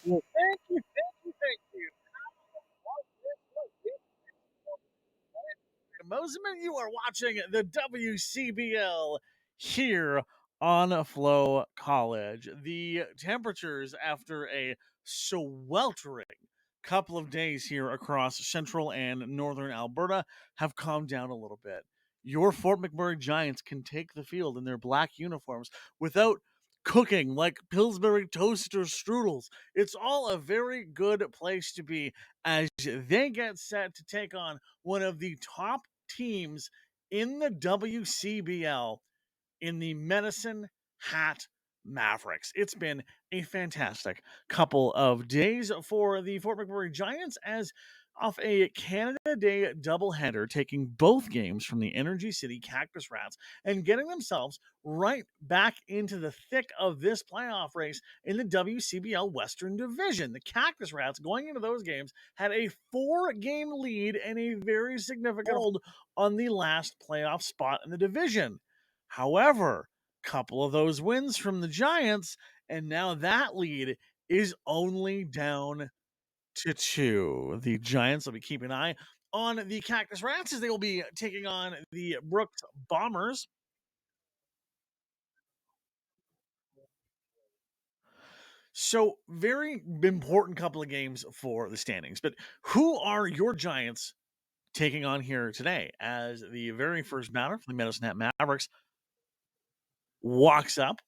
Well, thank you, thank you, thank you. Moseman, you are watching the WCBL here on Flow College. The temperatures after a sweltering couple of days here across central and northern Alberta have calmed down a little bit. Your Fort McMurray Giants can take the field in their black uniforms without cooking like Pillsbury toaster strudels. It's all a very good place to be as they get set to take on one of the top teams in the WCBL in the Medicine Hat Mavericks. It's been a fantastic couple of days for the Fort McMurray Giants as off a Canada Day doubleheader, taking both games from the Energy City Cactus Rats and getting themselves right back into the thick of this playoff race in the WCBL Western Division. The Cactus Rats, going into those games, had a 4-game lead and a very significant hold on the last playoff spot in the division. However, couple of those wins from the Giants, and now that lead is only down to 2. The Giants will be keeping an eye on the Cactus Rats as they will be taking on the Brooks Bombers. So, very important couple of games for the standings. But who are your Giants taking on here today as the very first batter for the Medicine Hat Mavericks walks up?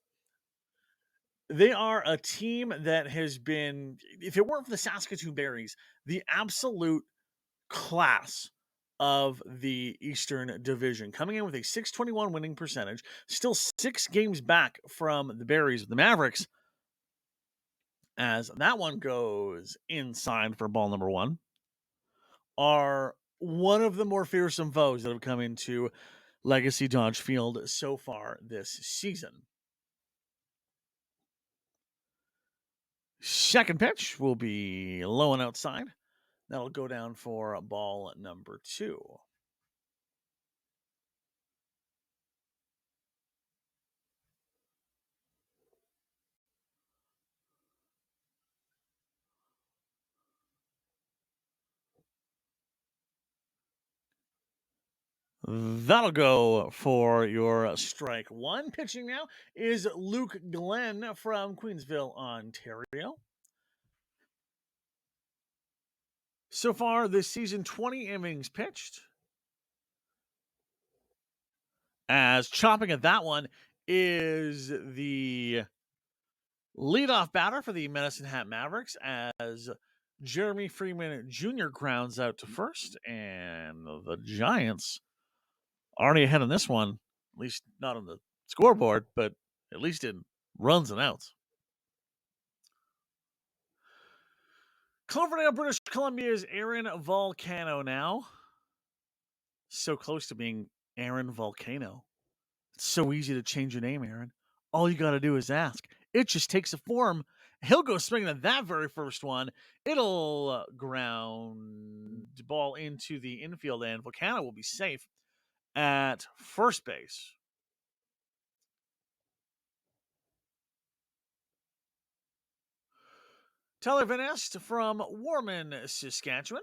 They are a team that has been, if it weren't for the Saskatchewan Berries, the absolute class of the Eastern Division, coming in with a 621 winning percentage, still 6 games back from the Berries of the Mavericks. As that one goes inside for ball number 1, are one of the more fearsome foes that have come into Legacy Dodge Field so far this season. Second pitch will be low and outside. That'll go down for ball number 2. That'll go for your strike 1. Pitching now is Luke Glenn from Queensville, Ontario. So far this season, 20 innings pitched. As chopping at that one is the leadoff batter for the Medicine Hat Mavericks as Jeremy Freeman Jr. grounds out to first, and the Giants already ahead on this one, at least not on the scoreboard, but at least in runs and outs. Cloverdale, British Columbia's Aaron Volcano now. So close to being Aaron Volcano. It's so easy to change your name, Aaron. All you got to do is ask. It just takes a form. He'll go swinging at that very first one. It'll ground ball into the infield, and Volcano will be safe at first base. Tyler Van Est from Warman, Saskatchewan.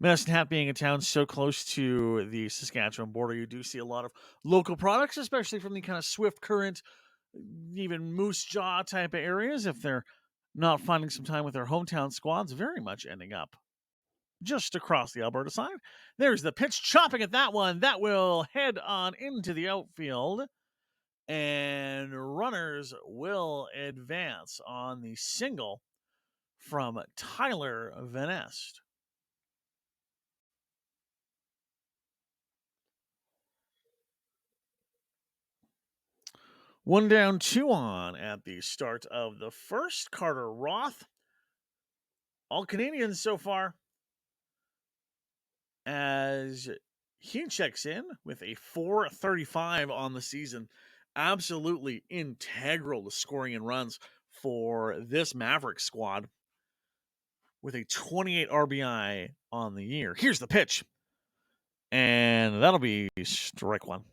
Medicine Hat being a town so close to the Saskatchewan border, you do see a lot of local products, especially from the kind of Swift Current, even Moose Jaw type of areas. If they're not finding some time with their hometown squads, very much ending up just across the Alberta side. There's the pitch, chopping at that one. That will head on into the outfield, and runners will advance on the single from Tyler Van Est. One down, 2 on at the start of the first. Carter Roth, all Canadians so far, as he checks in with a 435 on the season. Absolutely integral to scoring and runs for this Mavericks squad with a 28 RBI on the year. Here's the pitch, and that'll be strike 1.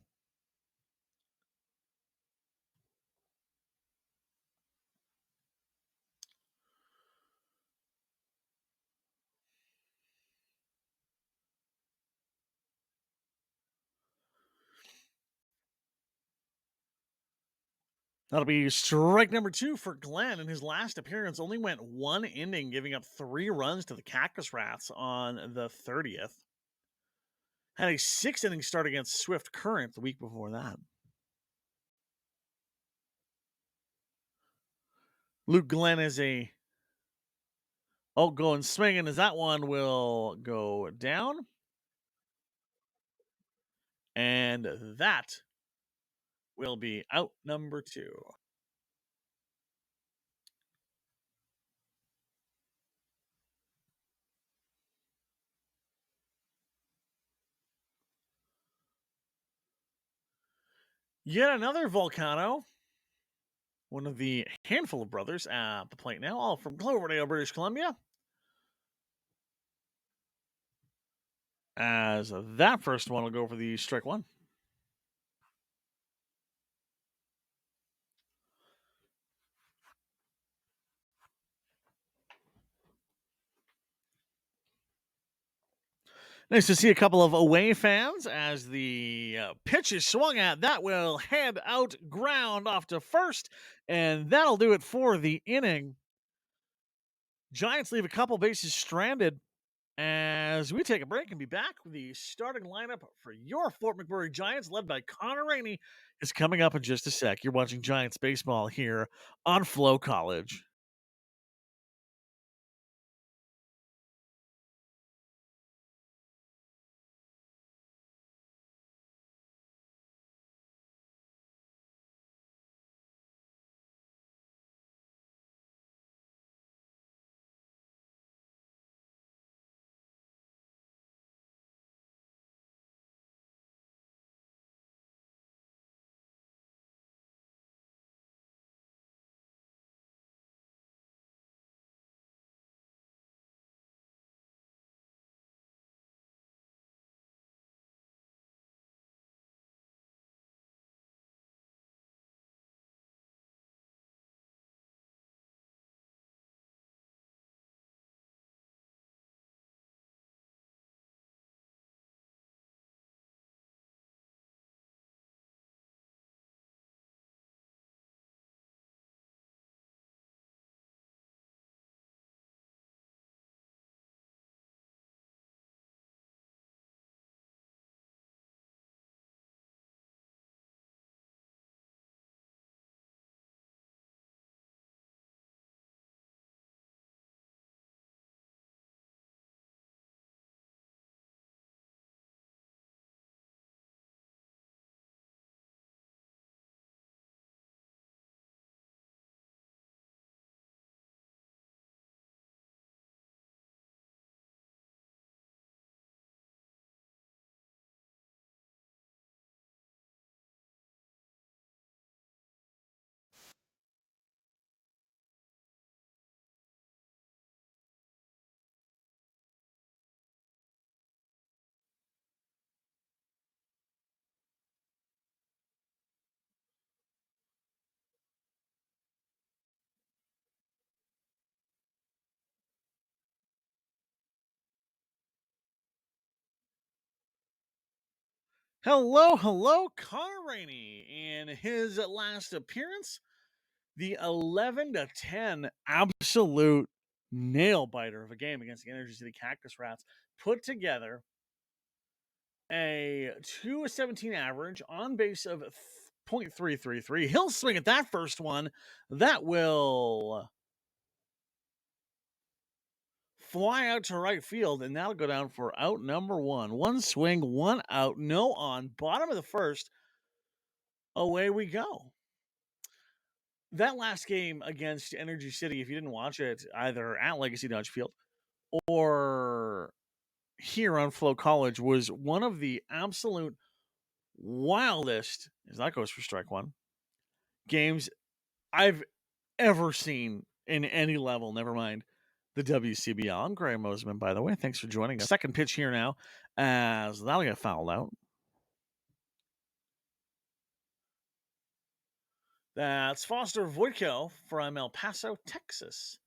That'll be strike number 2 for Glenn. In his last appearance, only went 1 inning, giving up 3 runs to the Cactus Rats on the 30th. Had a 6-inning start against Swift Current the week before that. Luke Glenn is a going swinging as that one will go down. And that will be out number 2. Yet another Volcano, one of the handful of brothers at the plate now, all from Cloverdale, British Columbia. As that first one will go for the strike 1. Nice to see a couple of away fans as the pitch is swung at. That will head out ground off to first, and that'll do it for the inning. Giants leave a couple bases stranded as we take a break and be back with the starting lineup for your Fort McMurray Giants, led by Connor Rainey, is coming up in just a sec. You're watching Giants baseball here on FloCollege. Hello, Connor Rainey. In his last appearance, the 11-10 absolute nail biter of a game against the Energy City Cactus Rats put together a 217 average, on base of .333. He'll swing at that first one. That will fly out to right field, and that'll go down for out number 1. 1 swing, 1 out, no on. Bottom of the first. Away we go. That last game against Energy City, if you didn't watch it either at Legacy Dodge Field or here on FloCollege, was one of the absolute wildest, as that goes for strike 1, games I've ever seen in any level, never mind the WCBL. I'm Graham Mosman, by the way. Thanks for joining us. Second pitch here now, as that'll get fouled out. That's Foster Voitko from El Paso, Texas,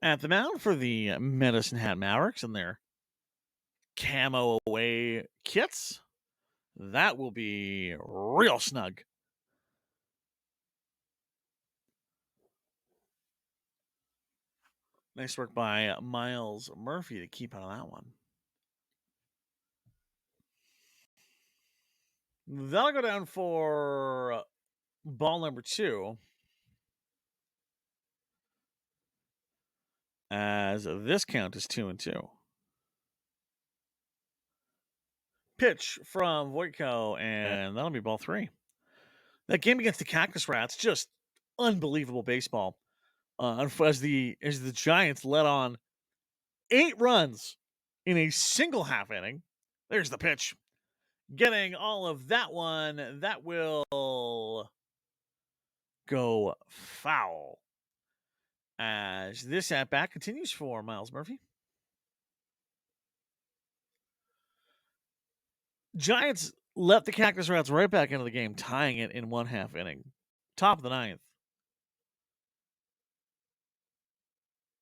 at the mound for the Medicine Hat Mavericks and their camo away kits. That will be real snug. Nice work by Miles Murphy to keep out of that one. That'll go down for ball number 2. As this count is 2-2. Pitch from Voitko, and that'll be ball 3. That game against the Cactus Rats, just unbelievable baseball. As the Giants let on 8 runs in a single half inning. There's the pitch. Getting all of that one, that will go foul. As this at bat continues for Miles Murphy. Giants let the Cactus Rats right back into the game, tying it in 1/2 inning. Top of the 9th.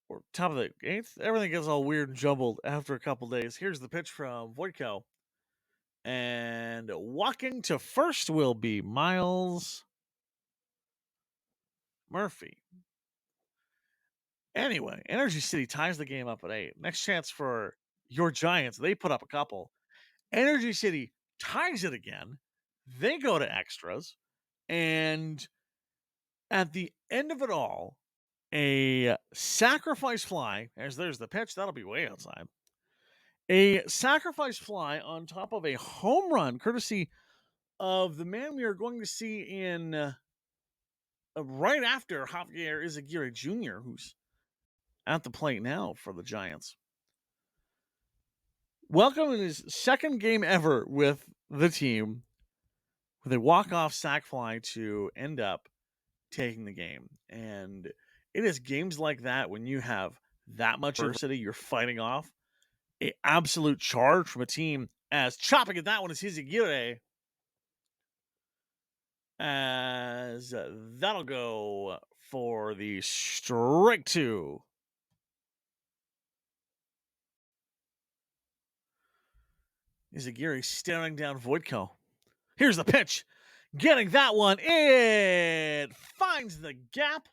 Or top of the 8th. Everything gets all weird and jumbled after a couple days. Here's the pitch from Voitko. And walking to first will be Miles Murphy. Anyway, Energy City ties the game up at 8. Next chance for your Giants. They put up a couple. Energy City ties it again. They go to extras. And at the end of it all, a sacrifice fly, as there's the pitch, that'll be way outside. A sacrifice fly on top of a home run, courtesy of the man we are going to see in right after Javier Izaguirre Jr., who's at the plate now for the Giants. Welcome in his second game ever with the team, with a walk-off sac fly to end up taking the game. And it is games like that when you have that much adversity you're fighting off, an absolute charge from a team, as chopping at that one is Izaguirre, as that'll go for the strike 2. Izaguirre staring down Voitko. Here's the pitch. Getting that one. It finds the gap.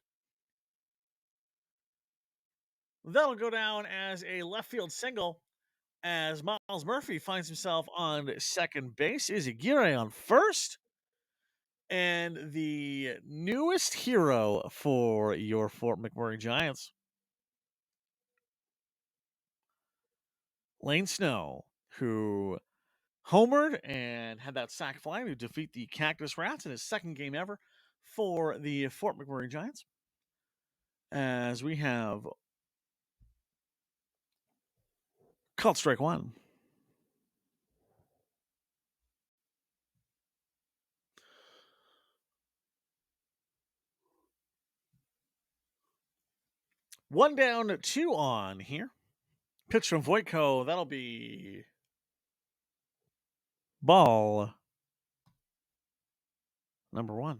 That'll go down as a left field single, as Miles Murphy finds himself on second base. Izaguirre on first. And the newest hero for your Fort McMurray Giants, Lane Snow, who homered and had that sac fly to defeat the Cactus Rats in his second game ever for the Fort McMurray Giants. As we have called strike 1. One down, 2 on here. Pitch from Voitko. That'll be ball number 1.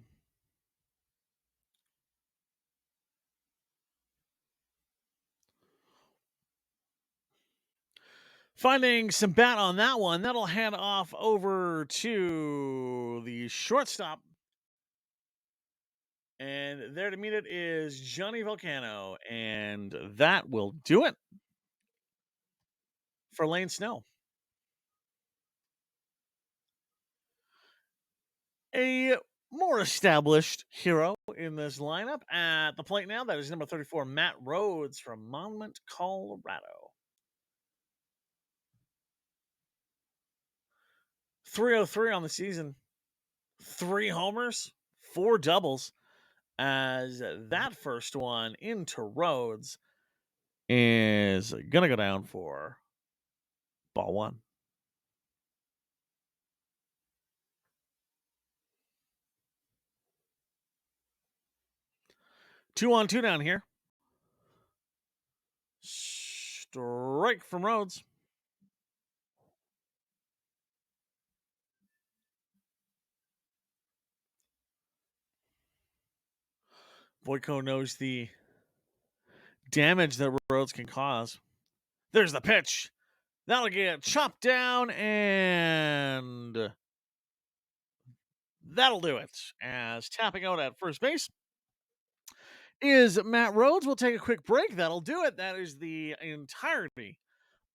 Finding some bat on that one. That'll hand off over to the shortstop. And there to meet it is Johnny Volcano. And that will do it for Lane Snow. A more established hero in this lineup at the plate now. That is number 34, Matt Rhodes from Monmouth, Colorado. 303 on the season. 3 homers, 4 doubles. As that first one into Rhodes is going to go down for ball 1. Two on, 2 down here. Strike from Rhodes. Voitko knows the damage that Rhodes can cause. There's the pitch. That'll get chopped down, and that'll do it. As tapping out at first base is Matt Rhodes. We'll take a quick break. That'll do it. That is the entirety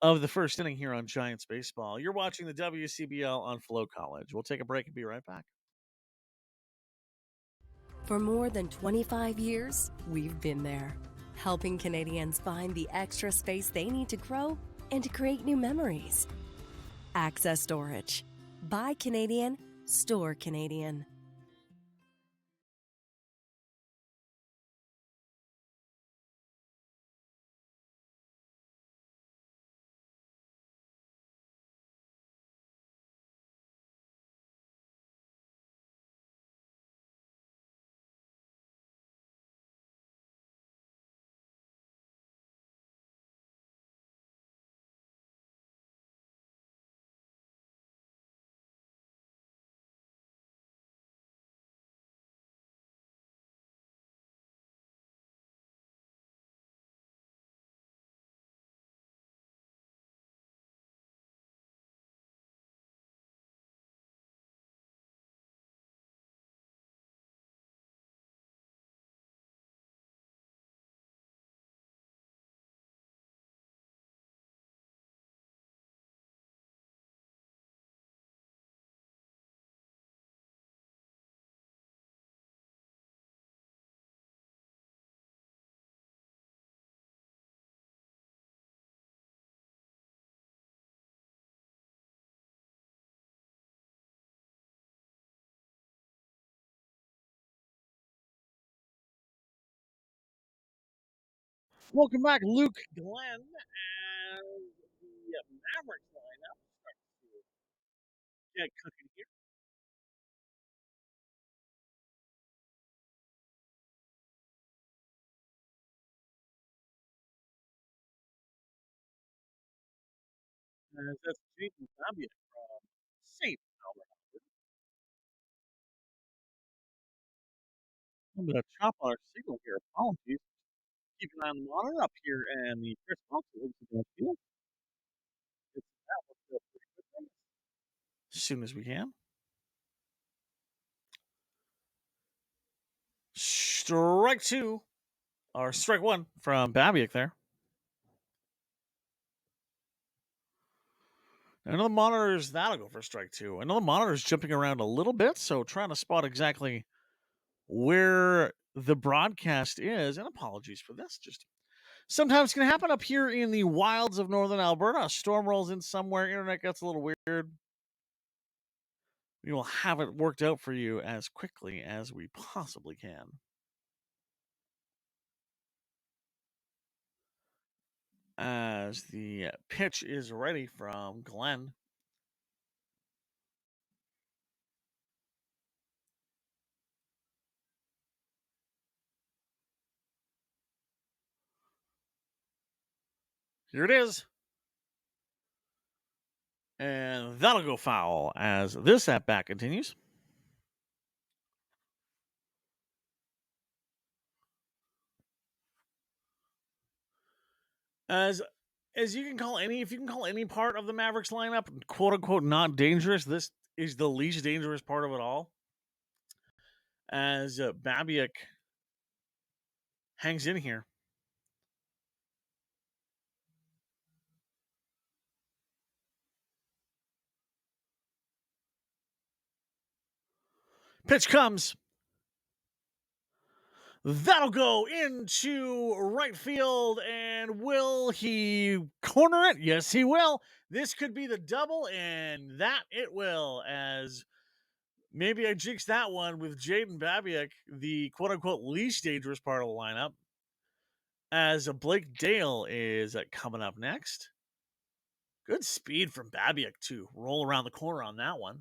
of the first inning here on Giants Baseball. You're watching the WCBL on FloCollege. We'll take a break and be right back. For more than 25 years, we've been there, helping Canadians find the extra space they need to grow and to create new memories. Access Storage. Buy Canadian, store Canadian. Welcome back, Luke Glenn, and the Mavericks lineup starts to get cooking here. As that's Jason Fabia from St. Alberta. I'm going to chop on our signal here. Apologies. Keep an eye on the monitor up here, and the Chris Fox is going to field. It's that one pretty quickly. As soon as we can. Strike two, or strike one from Babiak there. I know the monitors, that'll go for strike two. I know the monitor's jumping around a little bit, so trying to spot exactly where the broadcast is, and apologies for this. Just sometimes can happen up here in the wilds of northern Alberta. A storm rolls in somewhere, internet gets a little weird. We will have it worked out for you as quickly as we possibly can. As the pitch is ready from Glenn. Here it is. And that'll go foul as this at bat continues. As you can call any, if you can call any part of the Mavericks lineup quote unquote not dangerous, this is the least dangerous part of it all. As Babiak hangs in here. Pitch comes. That'll go into right field, and will he corner it? Yes, he will. This could be the double, and that it will, as maybe I jinxed that one with Jaden Babiak, the quote-unquote least dangerous part of the lineup, as Blake Dale is coming up next. Good speed from Babiak to roll around the corner on that one.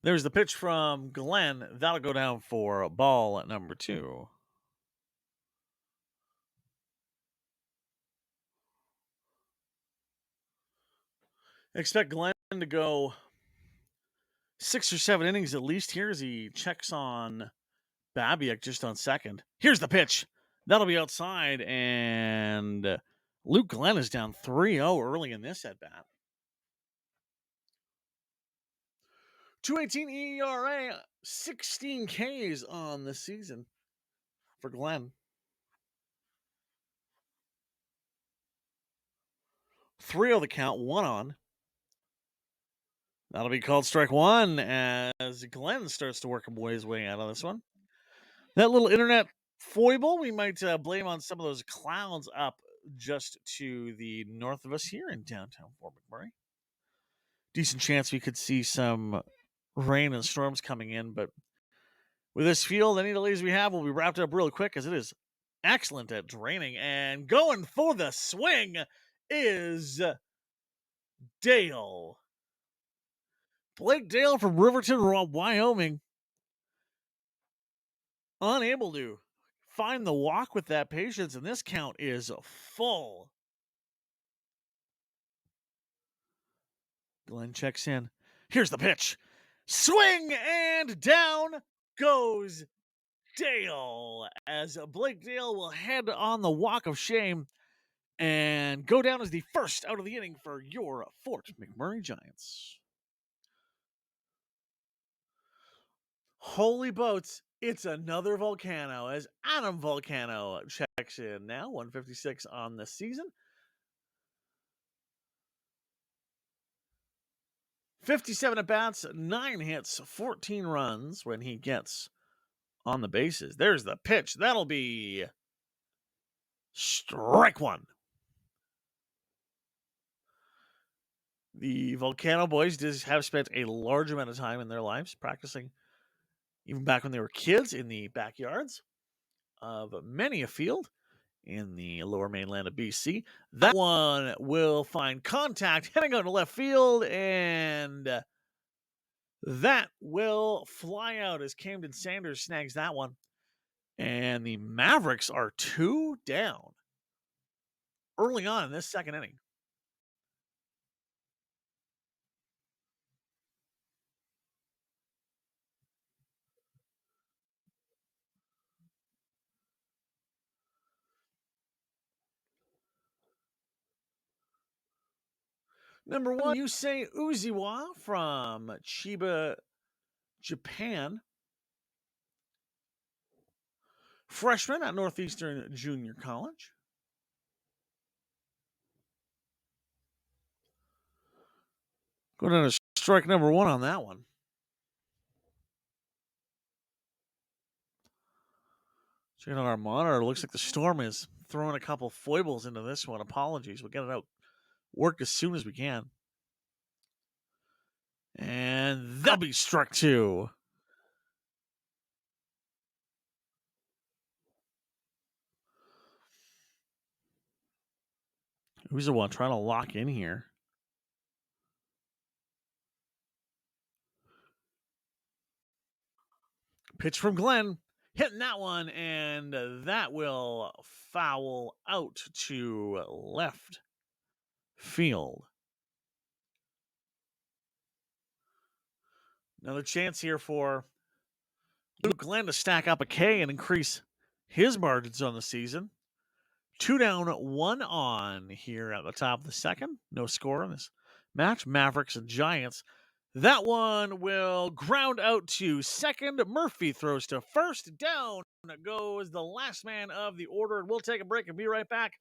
There's the pitch from Glenn. That'll go down for ball at number 2. Expect Glenn to go 6 or 7 innings at least here as he checks on Babiak just on second. Here's the pitch. That'll be outside and Luke Glenn is down 3-0 early in this at bat. 2.18 ERA, 16 Ks on the season for Glenn. 3-0 the count, 1 on. That'll be called strike one as Glenn starts to work his way out of this one. That little internet foible, we might blame on some of those clouds up just to the north of us here in downtown Fort McMurray. Decent chance we could see some rain and storms coming in, but with this field, any delays we have will be wrapped up real quick as it is excellent at draining. And going for the swing is Dale. Blake Dale from Riverton, Wyoming. Unable to find the walk with that patience, and this count is full. Glenn checks in. Here's the pitch. Swing, and down goes Dale as Blake Dale will head on the walk of shame and go down as the first out of the inning for your Fort McMurray Giants. Holy boats, it's another Volcano as Adam Volcano checks in now, 156 on the season. 57 at-bats, 9 hits, 14 runs when he gets on the bases. There's the pitch. That'll be strike one. The Volcano boys have spent a large amount of time in their lives practicing, even back when they were kids, in the backyards of many a field in the lower mainland of BC. That one will find contact heading out to left field, and that will fly out as Camden Sanders snags that one. And the Mavericks are 2 down early on in this second inning. Number 1, Yusei Uziwa from Chiba, Japan. Freshman at Northeastern Junior College. Go down to strike number 1 on that one. Checking on our monitor, looks like the Storm is throwing a couple foibles into this one. Apologies. We'll get it out worked as soon as we can. And that'll be struck 2. Who's the one trying to lock in here? Pitch from Glenn. Hitting that one, and that will foul out to left field. Another chance here for Luke Glenn to stack up a K and increase his margins on the season. 2 down, 1 on here at the top of the second. No score in this match. Mavericks and Giants. That one will ground out to second. Murphy throws to first. Down goes the last man of the order. And we'll take a break and be right back.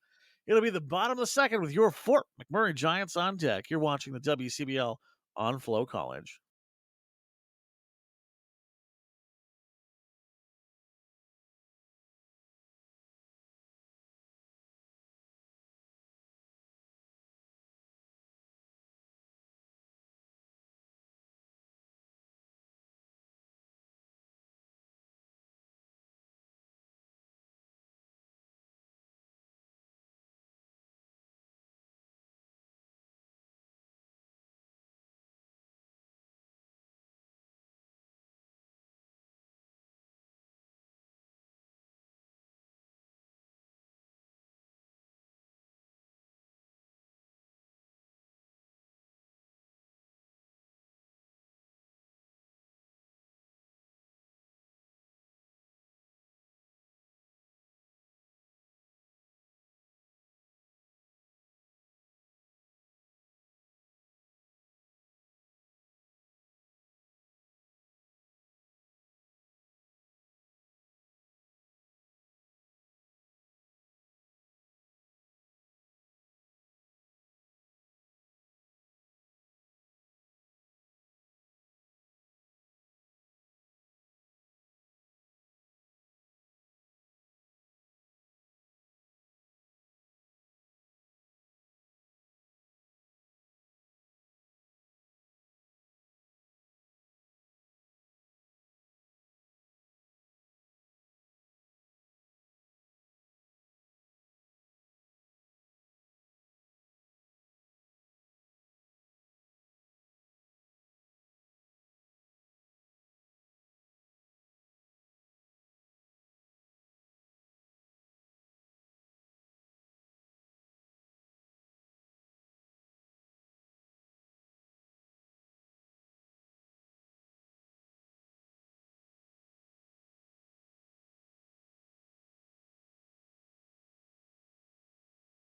It'll be the bottom of the second with your Fort McMurray Giants on deck. You're watching the WCBL on FloCollege.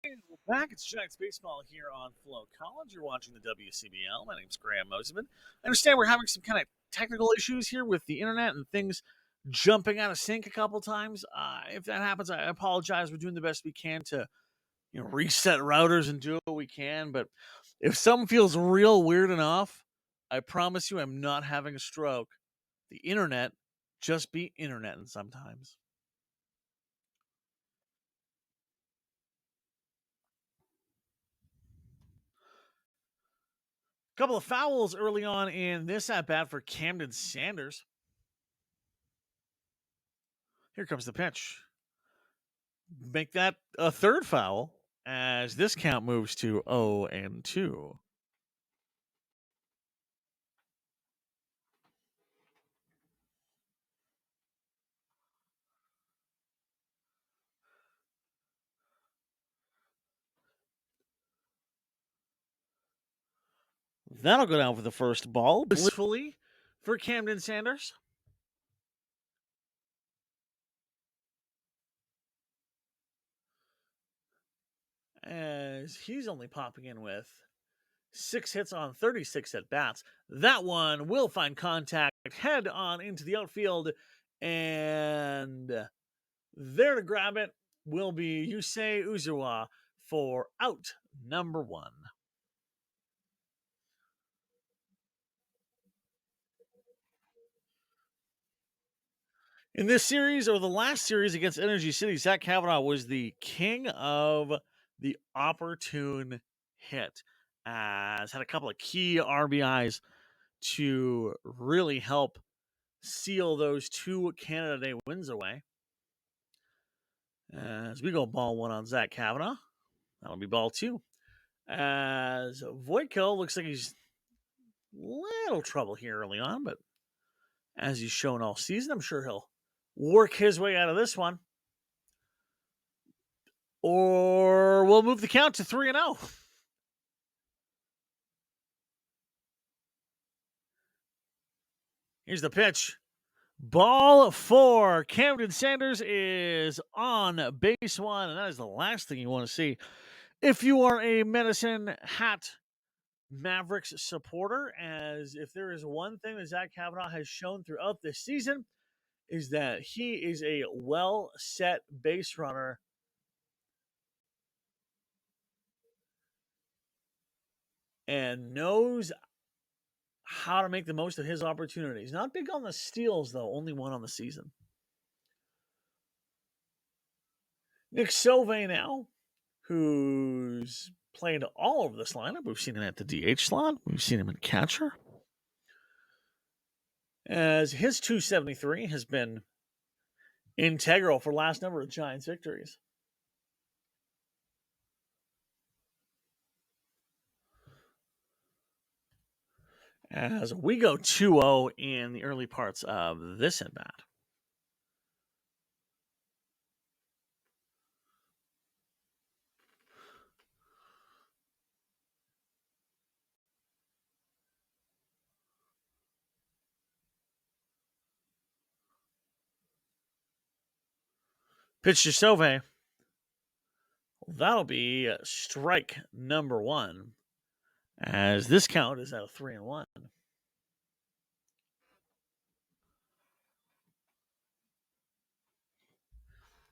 We're back. It's Giants Baseball here on FloCollege. You're watching the WCBL. My name's Graham Mosman. I understand we're having some kind of technical issues here with the internet and things jumping out of sync a couple times. If that happens, I apologize. We're doing the best we can to reset routers and do what we can. But if something feels real weird enough, I promise you I'm not having a stroke. The internet just be interneting sometimes. Couple of fouls early on in this at bat for Camden Sanders. Here comes the pitch. Make that a third foul as this count moves to 0-2. That'll go down for the first ball. Blissfully for Camden Sanders. As he's only popping in with 6 hits on 36 at bats. That one will find contact, head on into the outfield, and there to grab it will be Yusei Uzawa for out number 1. In this series, or the last series against Energy City, Zach Kavanaugh was the king of the opportune hit. Has had a couple of key RBIs to really help seal those 2 Canada Day wins away. As we go ball 1 on Zach Kavanaugh. That'll be ball 2. As Voitko looks like he's little trouble here early on, but as he's shown all season, I'm sure he'll work his way out of this one. Or we'll move the count to 3-0. Here's the pitch. Ball 4. Camden Sanders is on base 1, and that is the last thing you want to see if you are a Medicine Hat Mavericks supporter. As if there is one thing that Zach Kavanaugh has shown throughout this season, is that he is a well-set base runner. And knows how to make the most of his opportunities. Not big on the steals, though. Only 1 on the season. Nick Sauvé now, who's played all over this lineup. We've seen him at the DH slot. We've seen him in catcher. As his 273 has been integral for last number of Giants victories. As we go 2-0 in the early parts of this at bat. Pitch to Sauvé. That'll be strike number 1. As this count is at a 3-1.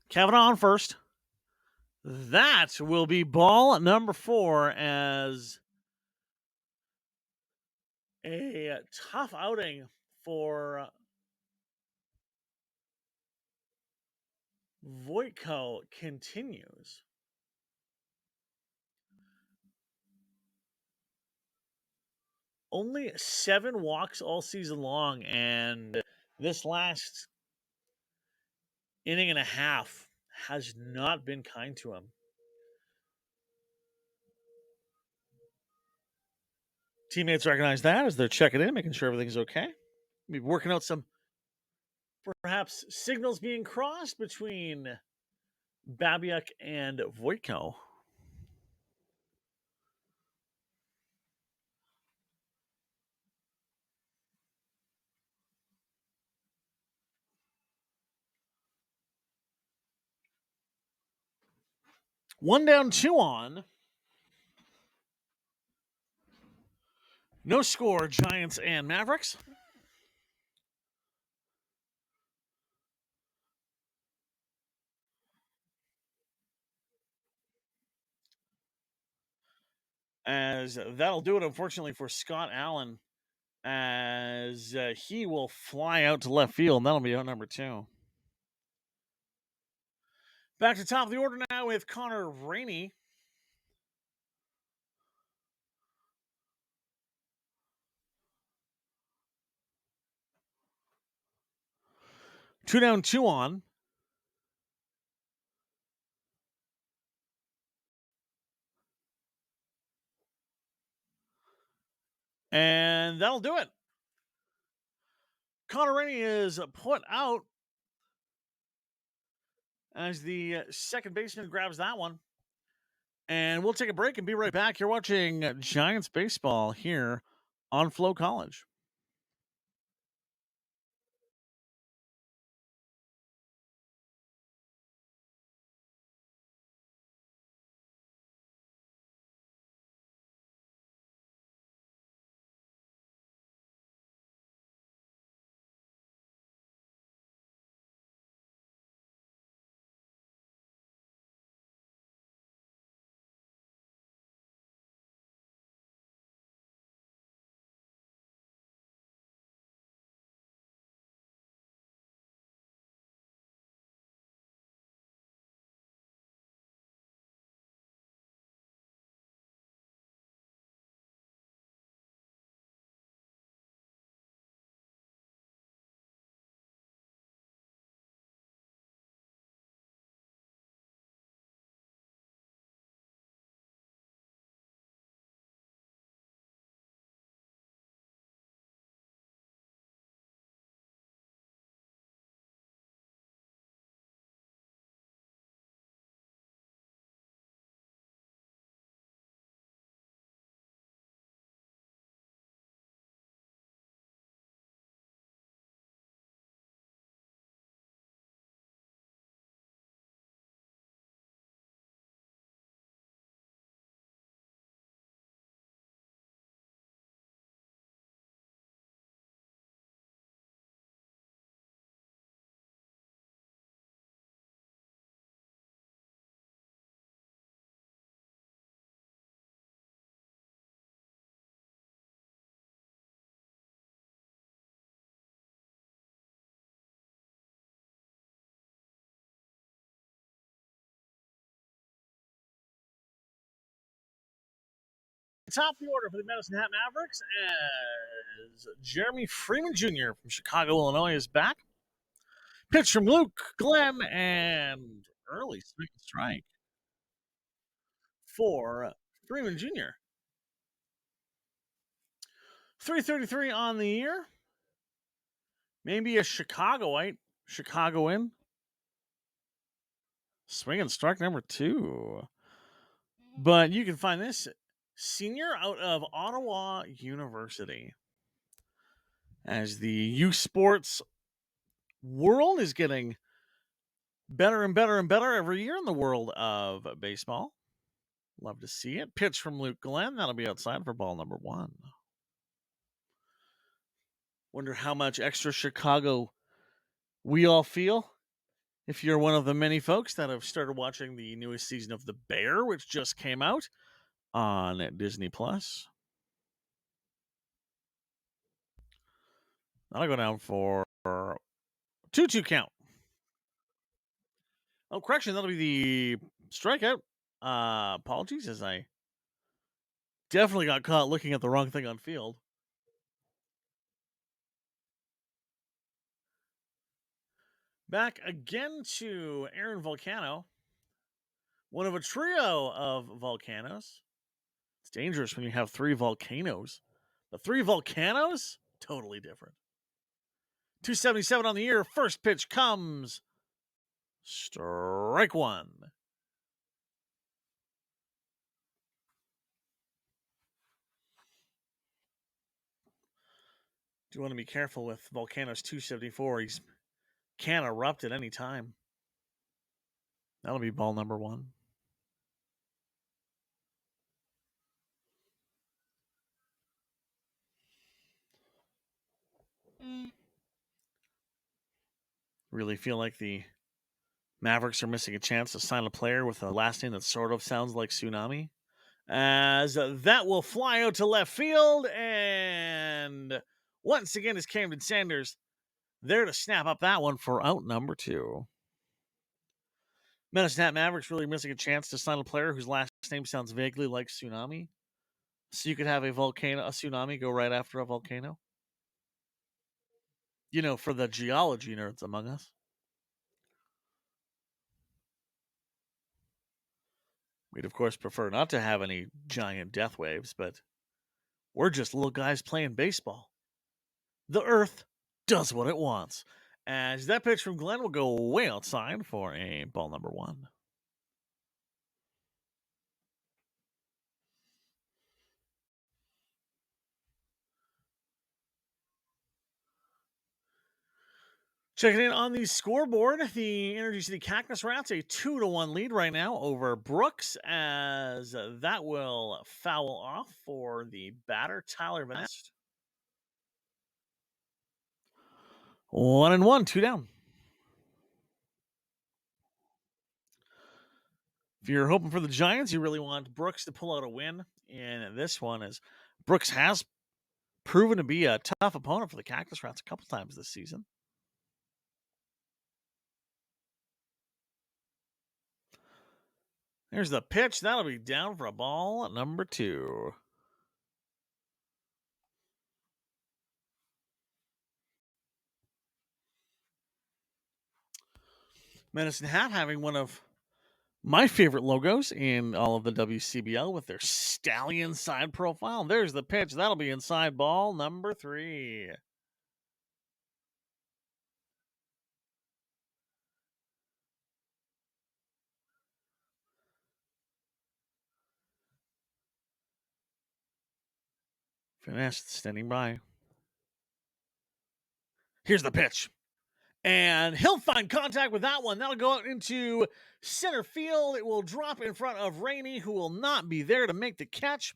Kavanaugh on first. That will be ball number 4 as a tough outing for Voitko continues. Only 7 walks all season long, and this last inning and a half has not been kind to him. Teammates recognize that as they're checking in, making sure everything's okay. Maybe working out some perhaps signals being crossed between Babiak and Voitko. One down, two on. No score, Giants and Mavericks. As that'll do it, unfortunately, for Scott Allen, as he will fly out to left field, and that'll be out number 2. Back to top of the order now with Connor Rainey. Two down, two on. And that'll do it. Connor Rainey is put out as the second baseman grabs that one. And we'll take a break and be right back. You're watching Giants baseball here on FloCollege. Top of the order for the Medicine Hat Mavericks as Jeremy Freeman Jr. from Chicago, Illinois is back. Pitch from Luke Glenn and early swing strike for Freeman Jr. 333 on the year. Maybe a Chicagoite. Chicagoan. Swing and strike number 2. But you can find this senior out of Ottawa University. As the youth sports world is getting better and better and better every year in the world of baseball. Love to see it. Pitch from Luke Glenn. That'll be outside for ball number 1. Wonder how much extra Chicago we all feel if you're one of the many folks that have started watching the newest season of The Bear, which just came out on Disney Plus. That'll go down for 2-2 count. Oh, correction, that'll be the strikeout. Apologies, as I definitely got caught looking at the wrong thing on field. Back again to Aaron Volcano, one of a trio of volcanoes. It's dangerous when you have 3 volcanoes. The 3 volcanoes, totally different. 277 on the year. First pitch comes. Strike 1. Do you want to be careful with Volcano's 274? He's can erupt at any time. That'll be ball number 1. Really feel like the Mavericks are missing a chance to sign a player with a last name that sort of sounds like Tsunami. As that will fly out to left field, and once again is Camden Sanders there to snap up that one for out number 2. Medicine Hat Mavericks really missing a chance to sign a player whose last name sounds vaguely like Tsunami. So you could have a tsunami go right after a volcano. You know, for the geology nerds among us. We'd, of course, prefer not to have any giant death waves, but we're just little guys playing baseball. The Earth does what it wants. As that pitch from Glenn will go way outside for a ball number 1. Checking in on the scoreboard, the Energy City Cactus Rats a 2-1 lead right now over Brooks, as that will foul off for the batter, Tyler Vest. 1-1, 2 down. If you're hoping for the Giants, you really want Brooks to pull out a win in this one, as Brooks has proven to be a tough opponent for the Cactus Rats a couple times this season. There's the pitch. That'll be down for a ball number 2. Medicine Hat having one of my favorite logos in all of the WCBL with their stallion side profile. There's the pitch. That'll be inside ball number 3. Finesse standing by. Here's the pitch. And he'll find contact with that one. That'll go out into center field. It will drop in front of Rainey, who will not be there to make the catch,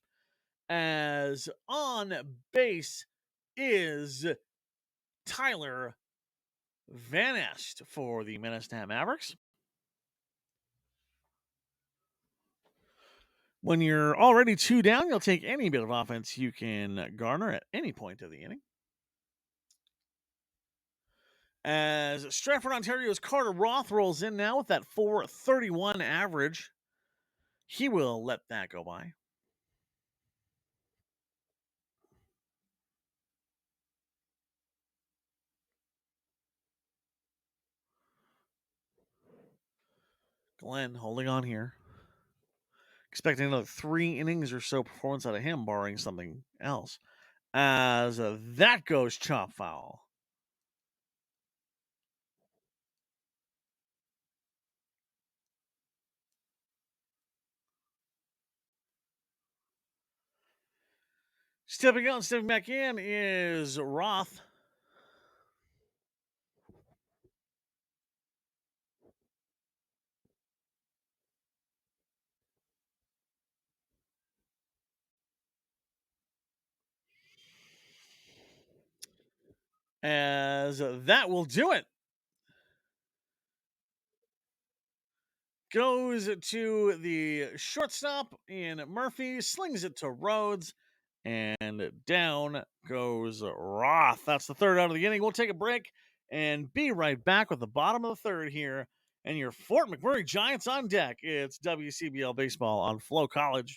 as on base is Tyler Van Est for the Medicine Hat Mavericks. When you're already 2 down, you'll take any bit of offense you can garner at any point of the inning. As Stratford, Ontario's Carter Roth rolls in now with that .431 average, he will let that go by. Glenn holding on here. Expecting another 3 innings or so performance out of him, barring something else. As that goes chop foul. Stepping out and stepping back in is Roth. As that will do it. Goes to the shortstop in Murphy, slings it to Rhodes, and down goes Roth. That's the 3rd out of the inning. We'll take a break and be right back with the bottom of the 3rd here. And your Fort McMurray Giants on deck. It's WCBL Baseball on FloCollege.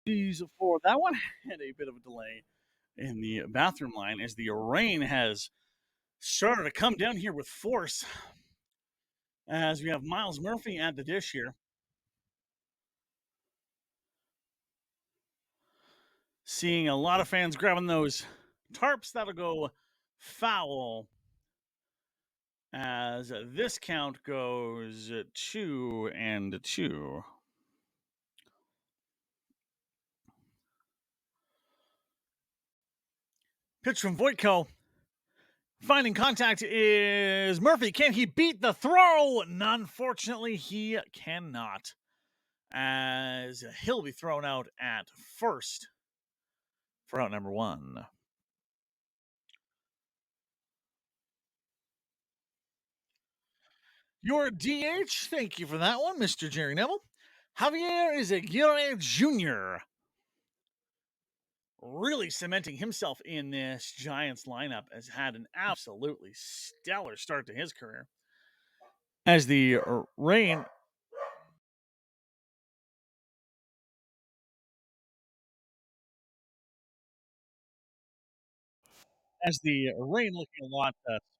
Apologies for that one. Had a bit of a delay in the bathroom line as the rain has started to come down here with force. As we have Miles Murphy at the dish here, seeing a lot of fans grabbing those tarps. That'll go foul as this count goes 2-2. Pitch from Voitko. Finding contact is Murphy. Can he beat the throw? Unfortunately, he cannot. As he'll be thrown out at first for out number one. Your DH, thank you for that one, Mr. Jerry Neville. Javier Izaguirre Jr. really cementing himself in this Giants lineup, has had an absolutely stellar start to his career. As the rain looking a lot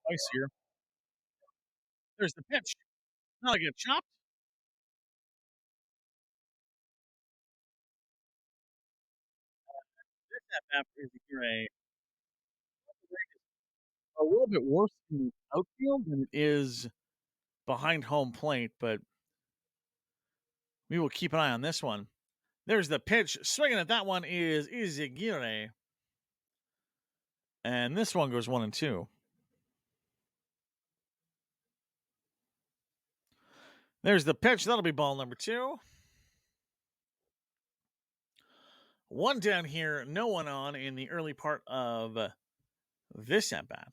spicier. There's the pitch. Now I get chopped. That Izaguirre a little bit worse in the outfield than it is behind home plate, but we will keep an eye on this one. There's the pitch. Swinging at that one is Izaguirre. And this one goes 1-2. There's the pitch. That'll be ball number 2. One down here, no one on in the early part of this at bat.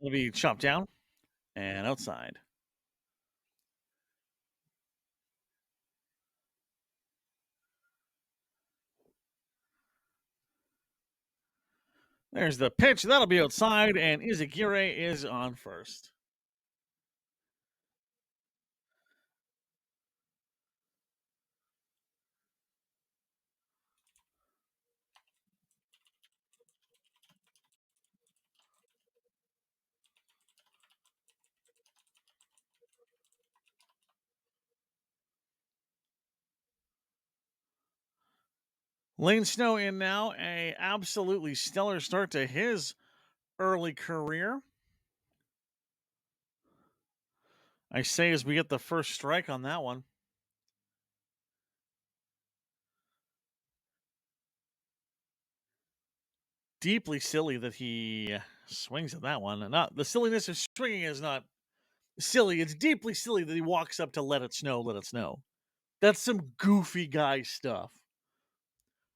It'll be chopped down and outside. There's the pitch. That'll be outside, and Izaguirre is on first. Lane Snow in now, a absolutely stellar start to his early career. I say as we get the first strike on that one. Deeply silly that he swings at that one. Not the silliness of swinging is not silly. It's deeply silly that he walks up to let it snow, let it snow. That's some goofy guy stuff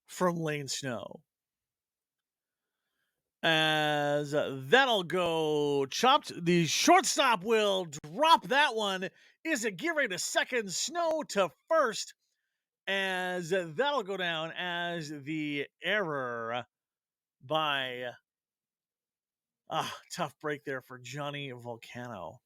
from Lane Snow. As that'll go chopped. The shortstop will drop that one. Izaguirre to second, Snow to first. As that'll go down as the error by tough break there for Johnny Volcano.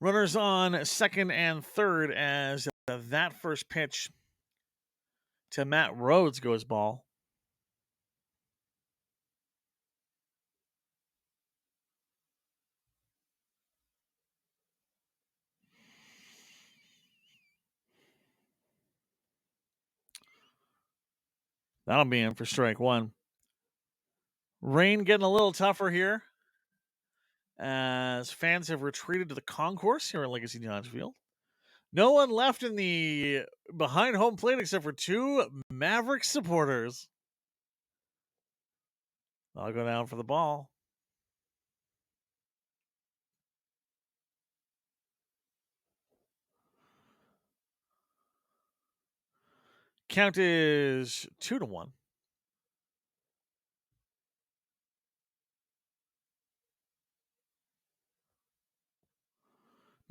Runners on second and third as that first pitch to Matt Rhodes goes ball. That'll be in for strike one. Rain getting a little tougher here as fans have retreated to the concourse here at Legacy Dodge Field. No one left in the behind home plate except for 2 Mavericks supporters. I'll go down for the ball. Count is 2-1.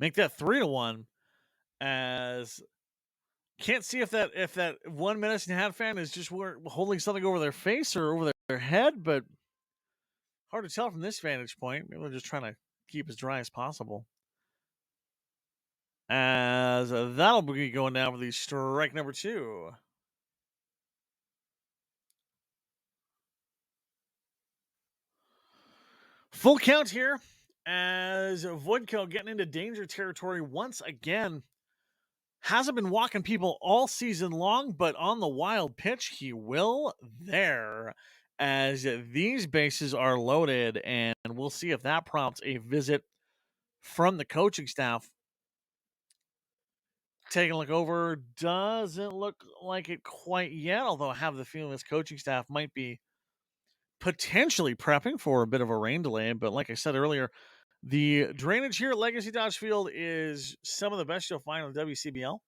Make that 3-1. As can't see if that 1 minute and a half fan is just holding something over their face or over their head, but hard to tell from this vantage point. Maybe they're just trying to keep as dry as possible. As that'll be going down for the strike number 2. Full count here as Voidko getting into danger territory once again. Hasn't been walking people all season long, but on the wild pitch, he will there as these bases are loaded, and we'll see if that prompts a visit from the coaching staff. Taking a look over, doesn't look like it quite yet, although I have the feeling this coaching staff might be potentially prepping for a bit of a rain delay. But like I said earlier, the drainage here at Legacy Dodge Field is some of the best you'll find on the WCBL.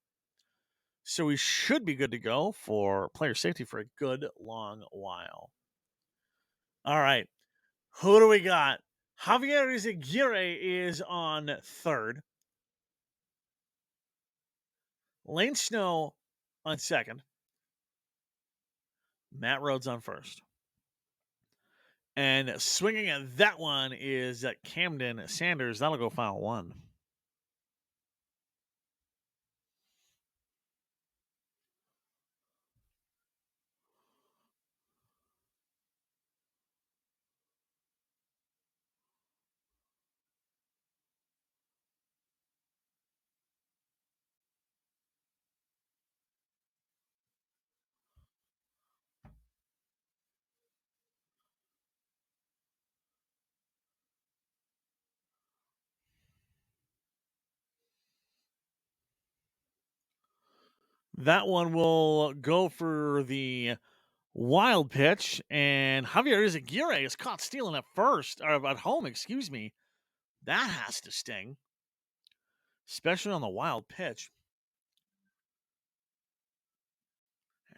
So we should be good to go for player safety for a good long while. All right. Who do we got? Javier Izaguirre is on third. Lane Snow on second. Matt Rhodes on first. And swinging at that one is Camden Sanders. That'll go foul 1. That one will go for the wild pitch, and Javier Izaguirre is caught stealing at first, or at home, excuse me. That has to sting, especially on the wild pitch.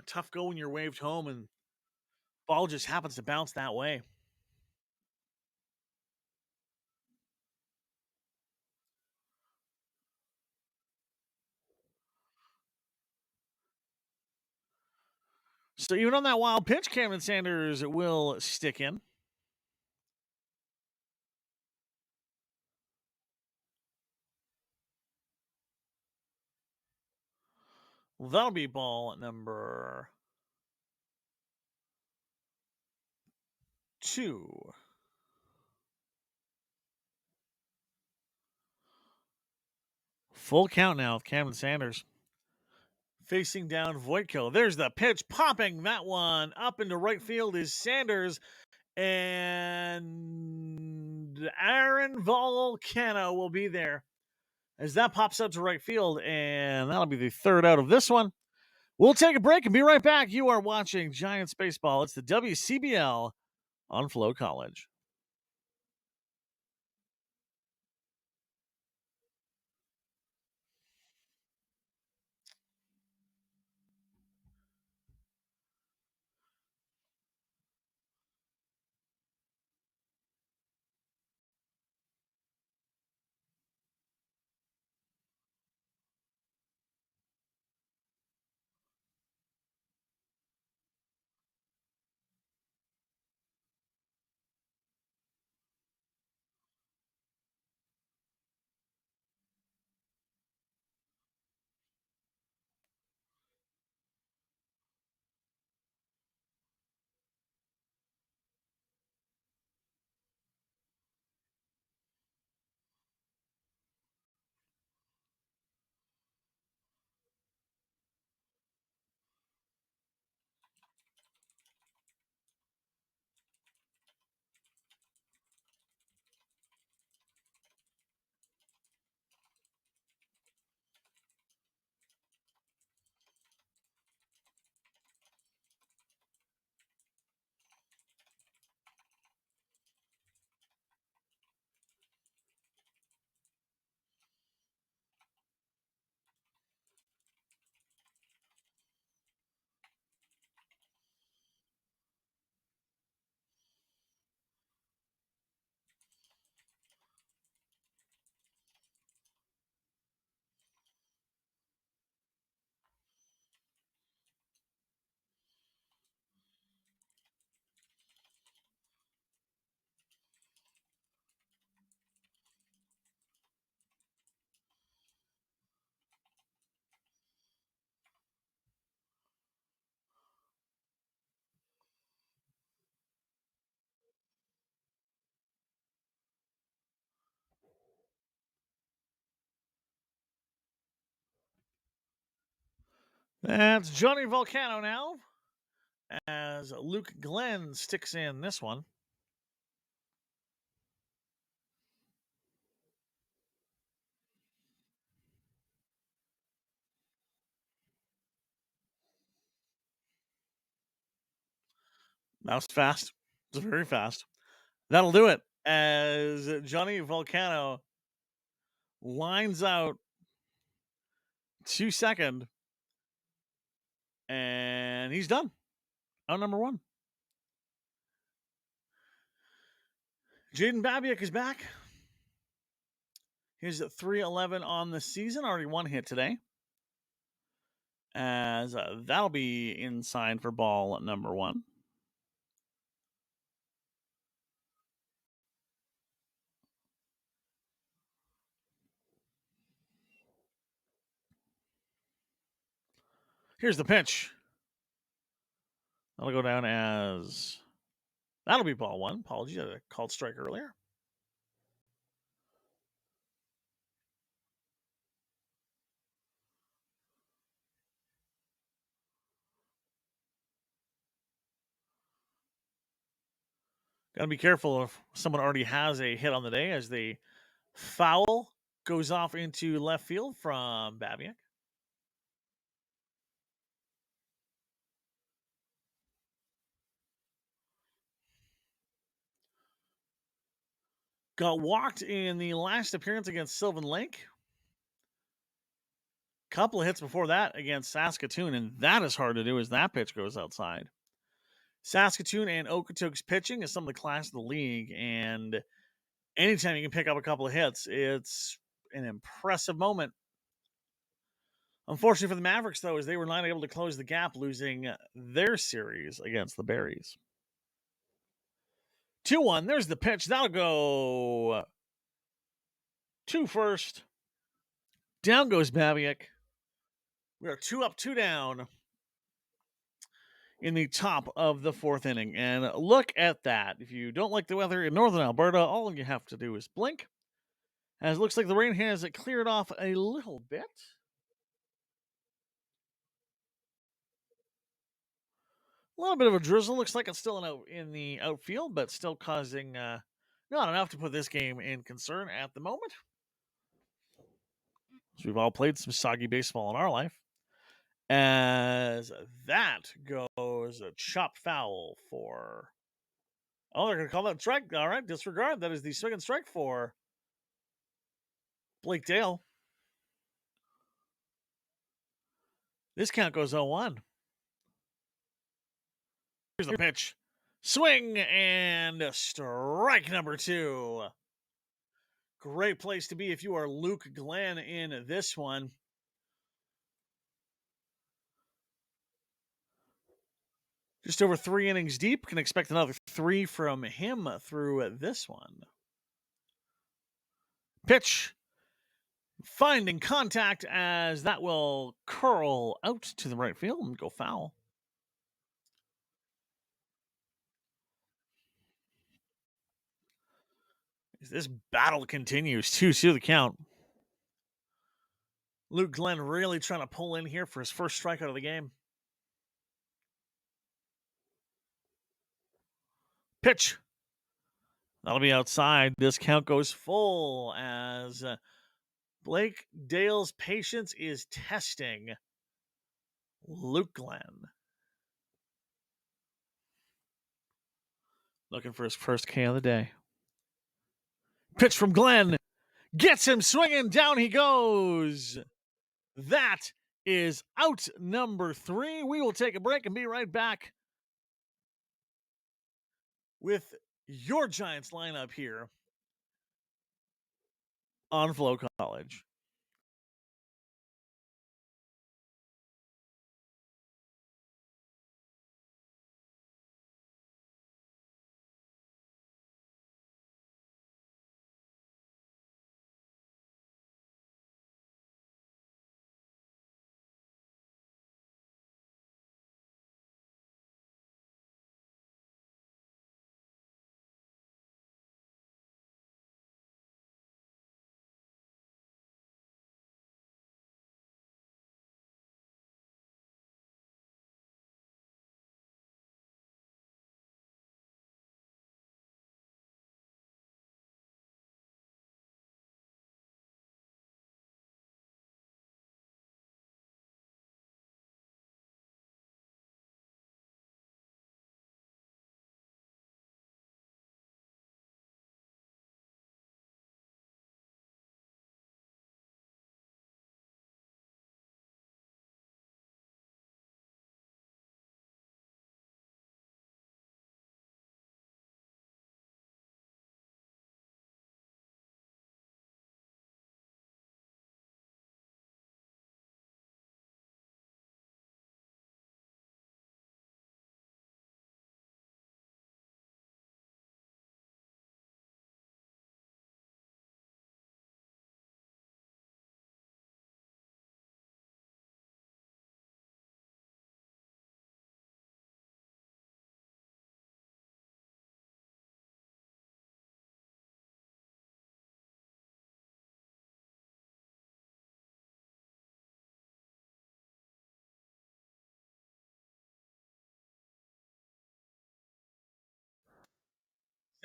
Tough go when you're waved home and ball just happens to bounce that way. So even on that wild pitch, Cameron Sanders will stick in. Well, that'll be ball number 2. Full count now with Cameron Sanders. Facing down Voitko. There's the pitch popping that one up into right field is Sanders. And Aaron Volcano will be there as that pops up to right field. And that'll be the third out of this one. We'll take a break and be right back. You are watching Giants Baseball. It's the WCBL on FloCollege. That's Johnny Volcano now, as Luke Glenn sticks in this one. That was fast. It was very fast. That'll do it, as Johnny Volcano lines out to second, and he's done. Out number one. Jaden Babiak is back. He's at 311 on the season. Already one hit today. As that'll be inside for ball number one. Here's the pitch. That'll go down as... That'll be ball one. Apologies, I called strike earlier. Got to be careful if someone already has a hit on the day, as the foul goes off into left field from Babiak. Got walked in the last appearance against Sylvan Lake. Couple of hits before that against Saskatoon, and that is hard to do as that pitch goes outside. Saskatoon and Okotoks pitching is some of the class of the league, and anytime you can pick up a couple of hits, it's an impressive moment. Unfortunately for the Mavericks, though, is they were not able to close the gap, losing their series against the Berries. 2-1. There's the pitch. That'll go to first. Down goes Babiak. We are 2 up, 2 down in the top of the fourth inning. And look at that. If you don't like the weather in northern Alberta, all you have to do is blink, as it looks like the rain has cleared off a little bit. A little bit of a drizzle. Looks like it's still in the outfield, but still causing not enough to put this game in concern at the moment. So we've all played some soggy baseball in our life. As that goes a chopped foul for... Oh, they're going to call that strike. All right, disregard. That is the swing and strike for Blake Dale. This count goes 0-1. Here's the pitch. Swing and strike number 2. Great place to be if you are Luke Glenn in this one. Just over 3 innings deep. Can expect another 3 from him through this one. Pitch. Finding contact, as that will curl out to the right field and go foul. This battle continues. 2-2 the count. Luke Glenn really trying to pull in here for his first strikeout of the game. Pitch. That'll be outside. This count goes full, as Blake Dale's patience is testing Luke Glenn. Looking for his first K of the day. Pitch from Glenn. Gets him swinging. Down he goes. That is out number 3. We will take a break and be right back with your Giants lineup here on FloCollege.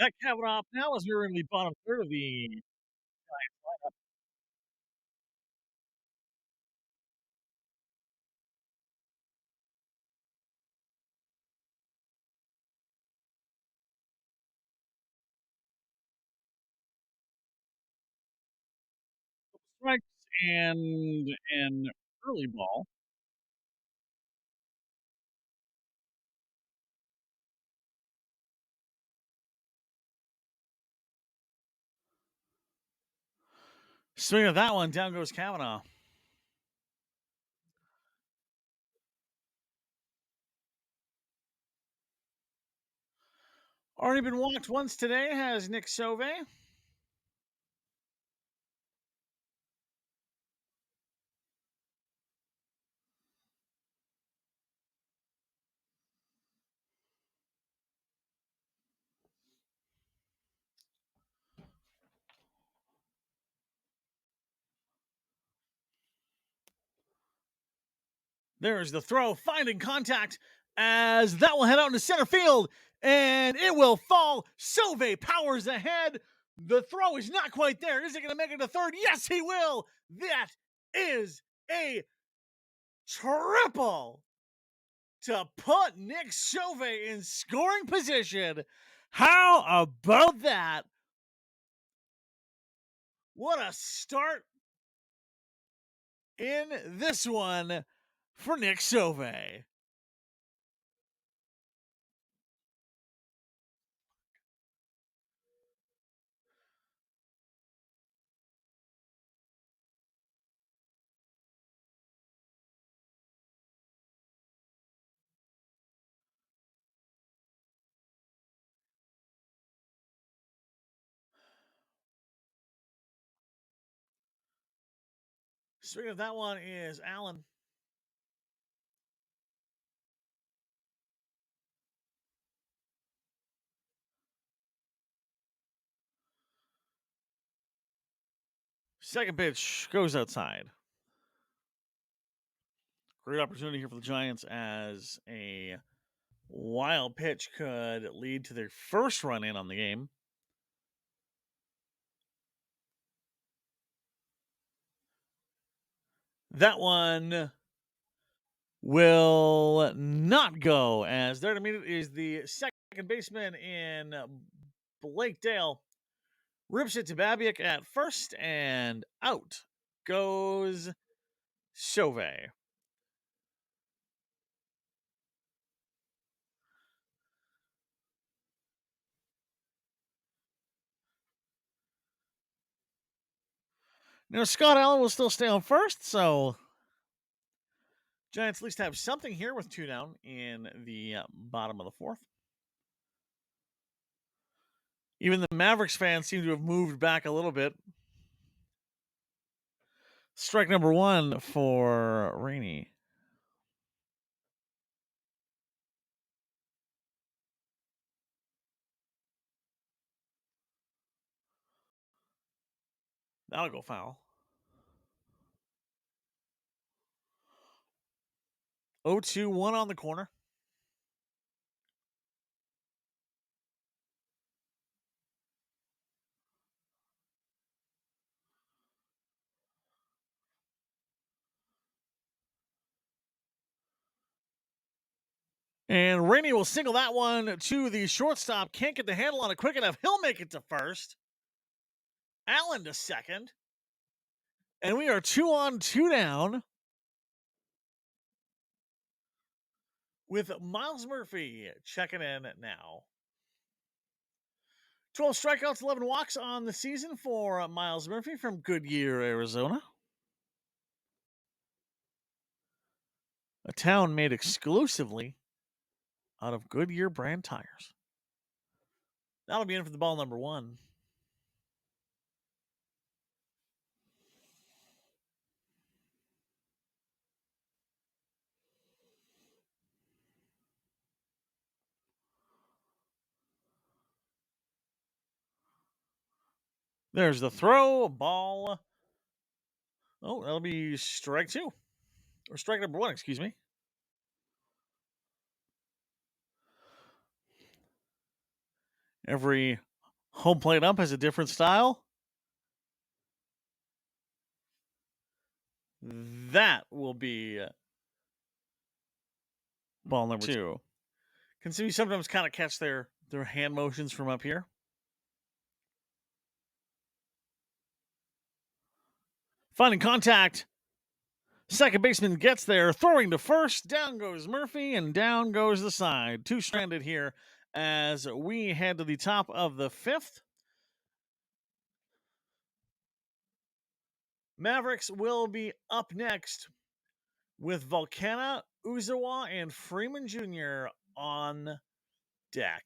That Kavanaugh now as we were in the bottom third of the lineup. Strikes and an early ball. Swing of that one, down goes Kavanaugh. Already been walked once today has Nick Sauvé. There's the throw, finding contact as that will head out into center field, and it will fall. Sauvé powers ahead. The throw is not quite there. Is it going to make it to third? Yes, he will. That is a triple to put Nick Sauvé in scoring position. How about that? What a start in this one for Nick Sauvé. Speaking of that one is Allen. Second pitch goes outside. Great opportunity here for the Giants as a wild pitch could lead to their first run in on the game. That one will not go as there to meet it is the second baseman in Blake Dale. Rips it to Babiak at first, and out goes Sauvé. Now, Scott Allen will still stay on first, so Giants at least have something here with two down in the bottom of the fourth. Even the Mavericks fans seem to have moved back a little bit. Strike number one for Rainey. That'll go foul. 0-2-1 on the corner. And Rainey will single that one to the shortstop. Can't get the handle on it quick enough. He'll make it to first. Allen to second. And we are 2 on, 2 down with Miles Murphy checking in now. 12 strikeouts, 11 walks on the season for Miles Murphy from Goodyear, Arizona. A town made exclusively out of Goodyear brand tires. That'll be in for the ball number one. There's the throw, ball. Oh, that'll be strike two. Or strike number one, excuse me. Every Home plate ump has a different style. That will be ball number 2. Can see we sometimes kind of catch their hand motions from up here. Finding contact. Second baseman gets there, throwing to first. Down goes Murphy, and down goes the side. 2 stranded here as we head to the top of the 5th. Mavericks will be up next with Volcana, Uzawa, and Freeman Jr. on deck.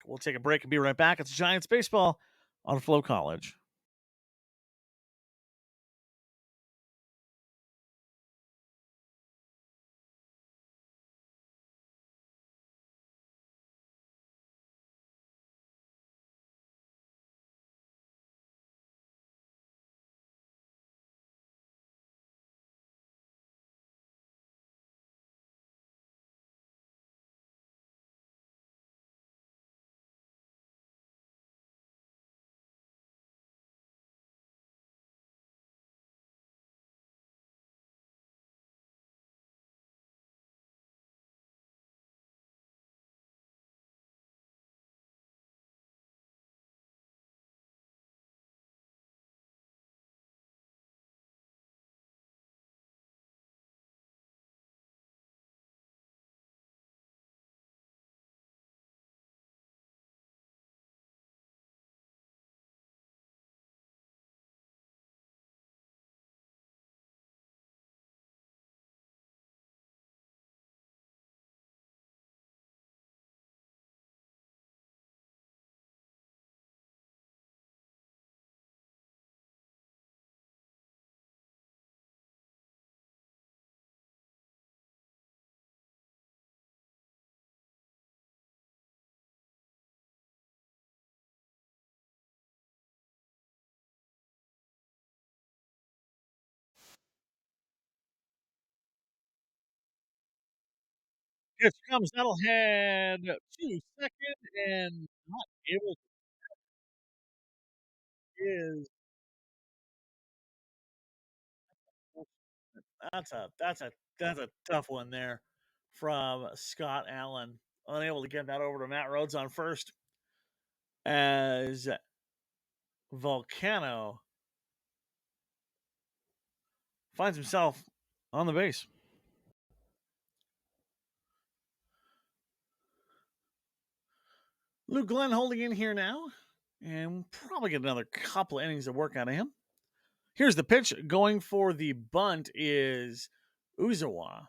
We'll take a break and be right back. It's Giants baseball on FloCollege. Here comes that'll head to second and not able to is that's a tough one there from Scott Allen. Unable to get that over to Matt Rhodes on first as Volcano finds himself on the base. Luke Glenn holding in here now, and we'll probably get another couple of innings of work out of him. Here's the pitch. Going for the bunt is Uzawa.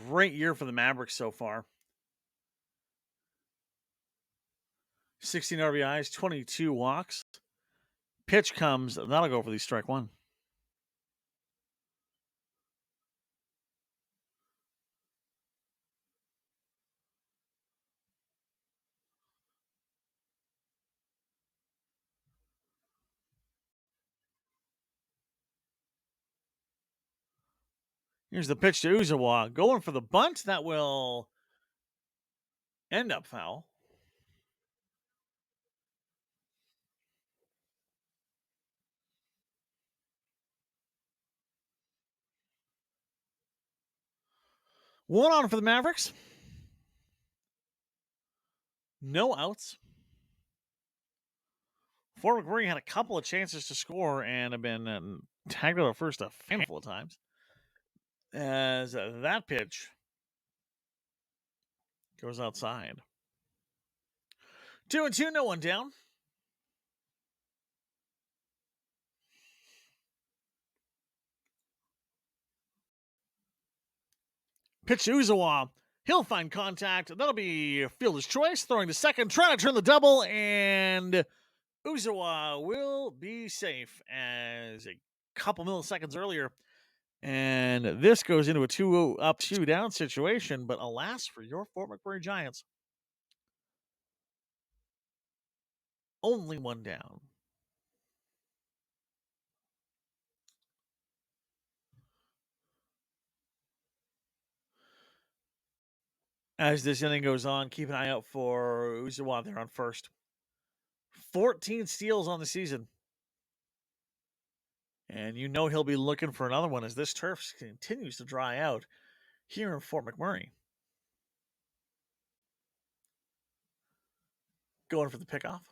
Great year for the Mavericks so far. 16 RBIs, 22 walks. Pitch comes. That'll go for the strike 1. Here's the pitch to Uzawa. Going for the bunt. That will end up foul. One on for the Mavericks. No outs. Fort McMurray had a couple of chances to score and have been tagged out at first a handful of times. As that pitch goes outside. 2-2, no one down. Pitch to Uzawa. He'll find contact. That'll be fielder's choice. Throwing to second, trying to turn the double, and Uzawa will be safe as a couple milliseconds earlier. And this goes into a 2 up, 2 down situation. But alas for your Fort McMurray Giants, only one down. As this inning goes on, keep an eye out for Uzawa there on first. 14 steals on the season. And you know he'll be looking for another one as this turf continues to dry out here in Fort McMurray. Going for the pickoff.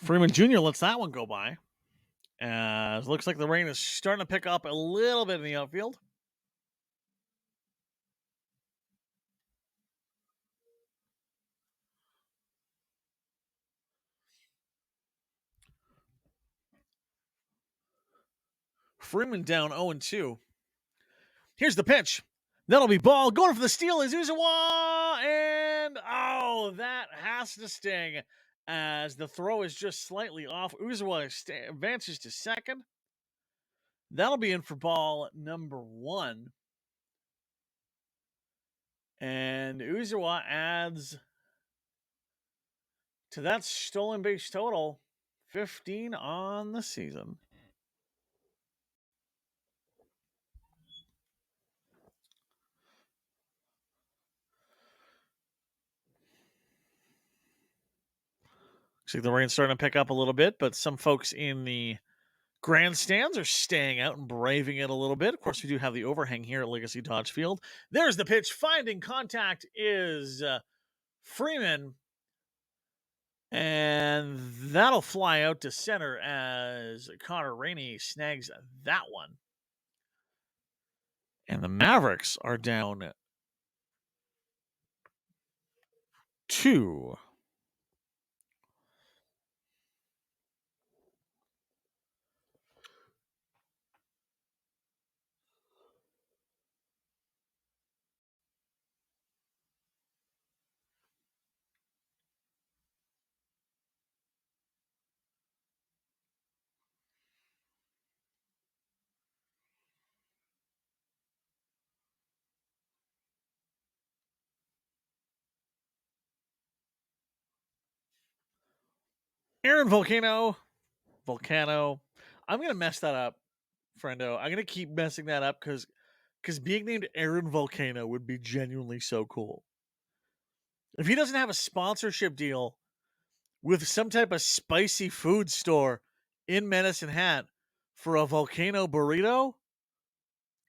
Freeman Jr. lets that one go by. As looks like the rain is starting to pick up a little bit in the outfield. Freeman down 0-2. Here's the pitch. That'll be ball. Going for the steal is Uzawa. And that has to sting as the throw is just slightly off. Uzawa advances to second. That'll be in for ball number 1. And Uzawa adds to that stolen base total 15 on the season. Looks like the rain's starting to pick up a little bit, but some folks in the grandstands are staying out and braving it a little bit. Of course, we do have the overhang here at Legacy Dodge Field. There's the pitch. Finding contact is Freeman. And that'll fly out to center as Connor Rainey snags that one. And the Mavericks are down 2. Aaron Volcano. I'm going to mess that up, friendo. I'm going to keep messing that up because being named Aaron Volcano would be genuinely so cool. If he doesn't have a sponsorship deal with some type of spicy food store in Medicine Hat for a volcano burrito,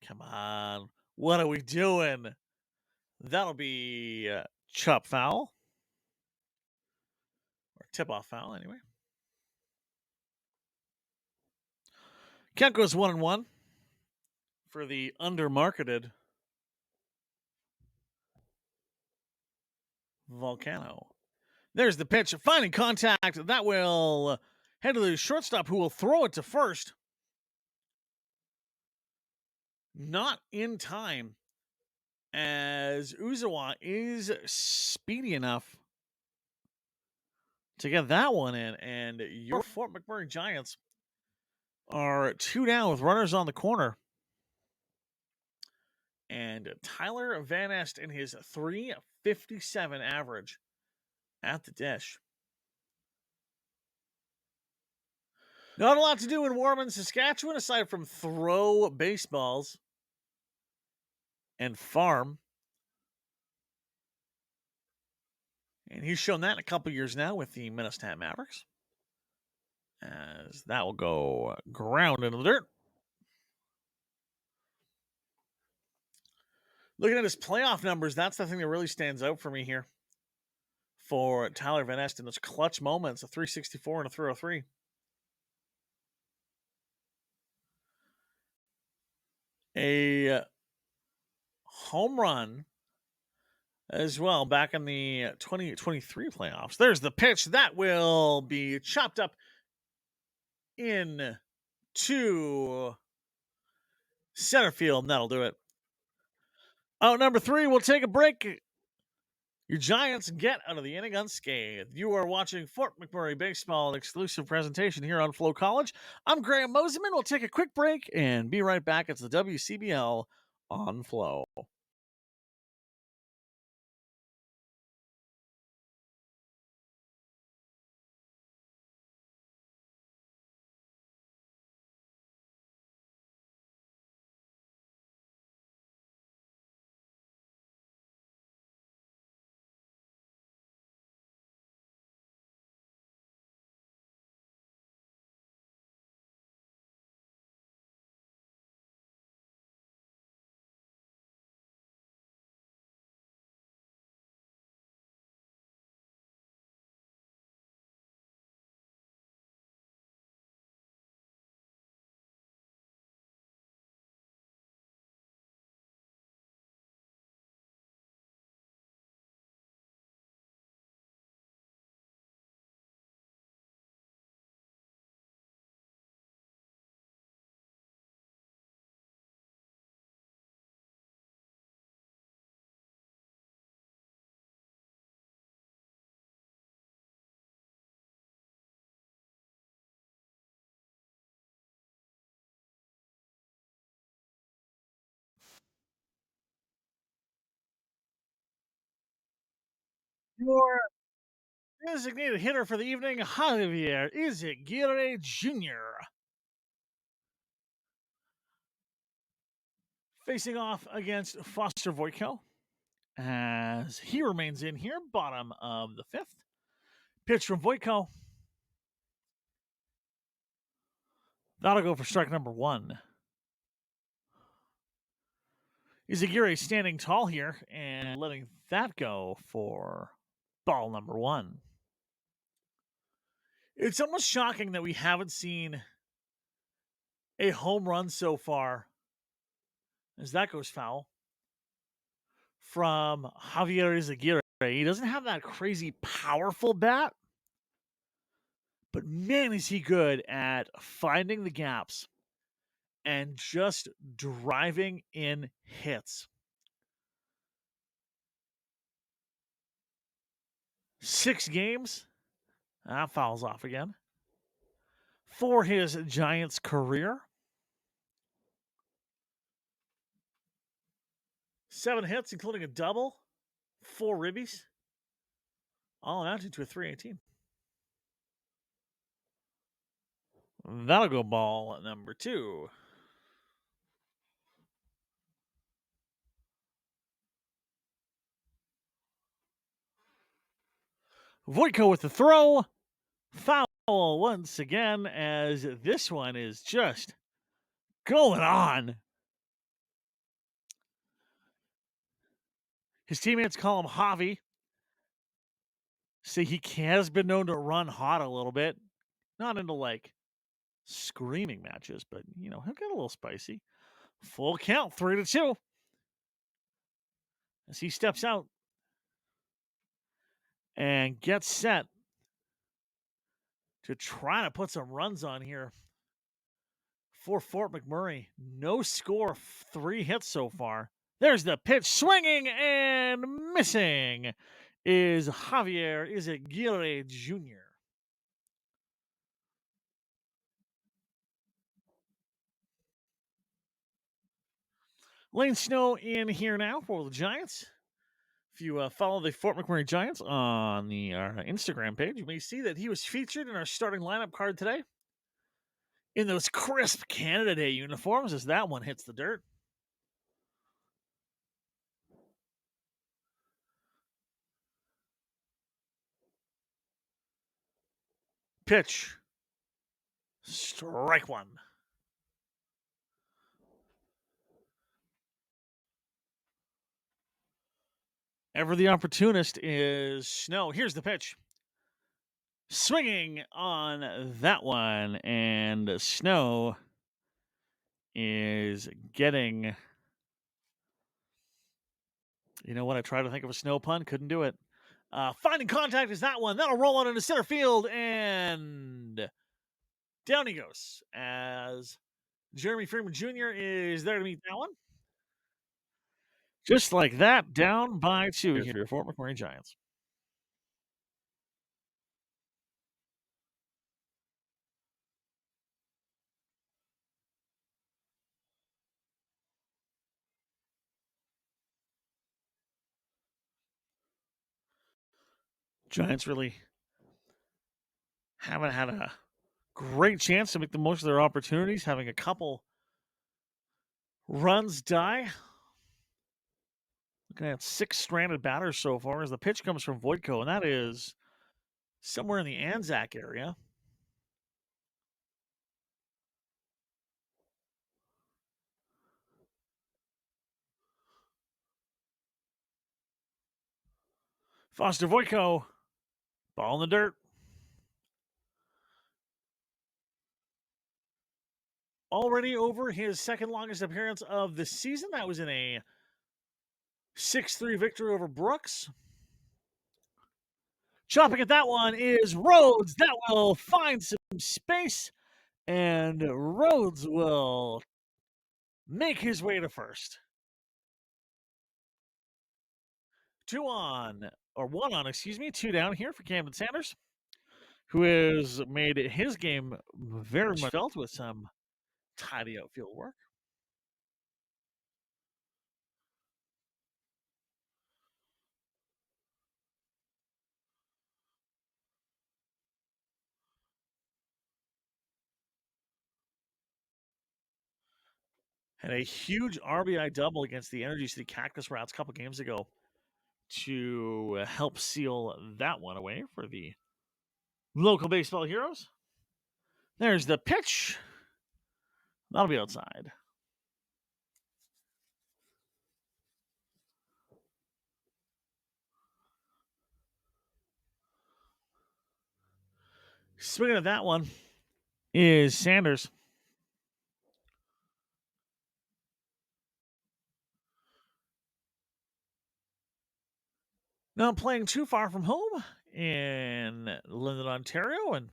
come on. What are we doing? That'll be chop foul. Or tip-off foul, anyway. Count goes 1-1 for the undermarketed Volcano. There's the pitch. Finding contact. That will head to the shortstop who will throw it to first. Not in time as Uzawa is speedy enough to get that one in. And your Fort McMurray Giants are 2 down with runners on the corner. And Tyler Van Est in his .357 average at the dish. Not a lot to do in Warman, Saskatchewan, aside from throw baseballs and farm. And he's shown that in a couple years now with the Minnesota Mavericks. As that will go ground into the dirt. Looking at his playoff numbers, that's the thing that really stands out for me here. For Tyler Van Est in those clutch moments, a .364 and a .303. A home run as well back in the 2023 playoffs. There's the pitch. That will be chopped up in to center field, and that'll do it. Out number 3, we'll take a break. Your Giants get out of the inning unscathed. You are watching Fort McMurray Baseball, an exclusive presentation here on FloCollege. I'm Graham Moseman. We'll take a quick break and be right back. It's the WCBL on Flo. Your designated hitter for the evening, Javier Izaguirre Jr., facing off against Foster Voitko as he remains in here, bottom of the fifth. Pitch from Voitko. That'll go for strike number one. Izaguirre standing tall here and letting that go for ball number one. It's almost shocking that we haven't seen a home run so far, as that goes foul, from Javier Izaguirre. He doesn't have that crazy powerful bat, but man, is he good at finding the gaps and just driving in hits. 6 games. That fouls off again. For his Giants career. 7 hits, including a double. 4 ribbies. All amounting to a 318. That'll go ball number 2. Voitko with the throw. Foul once again, as this one is just going on. His teammates call him Javi. Say he has been known to run hot a little bit. Not into like screaming matches, but he'll get a little spicy. Full count, 3-2. As he steps out and gets set to try to put some runs on here for Fort McMurray. No score, 3 hits so far. There's the pitch, swinging and missing is Javier Izaguirre Jr. Lane Snow in here now for the Giants. If you follow the Fort McMurray Giants on the Instagram page, you may see that he was featured in our starting lineup card today in those crisp Canada Day uniforms as that one hits the dirt. Pitch. Strike one. Ever the opportunist is Snow. Here's the pitch. Swinging on that one, and Snow is getting. You know what? I tried to think of a snow pun, couldn't do it. Finding contact is that one. That'll roll out into center field, and down he goes as Jeremy Freeman Jr. is there to meet that one. Just like that, down by 2 here, Fort McMurray Giants. Giants really haven't had a great chance to make the most of their opportunities, having a couple runs die. Looking at 6 stranded batters so far as the pitch comes from Voitko, and that is somewhere in the Anzac area. Foster Voitko, ball in the dirt. Already over his second longest appearance of the season. That was in a 6-3 victory over Brooks. Chopping at that one is Rhodes. That will find some space, and Rhodes will make his way to first. 2 on, or 1 on, 2 down here for Camden Sanders, who has made his game very much felt with some tidy outfield work. Had a huge RBI double against the Energy City Cactus Rats a couple games ago to help seal that one away for the local baseball heroes. There's the pitch. That'll be outside. Swinging at that one is Sanders. Not playing too far from home in London, Ontario, and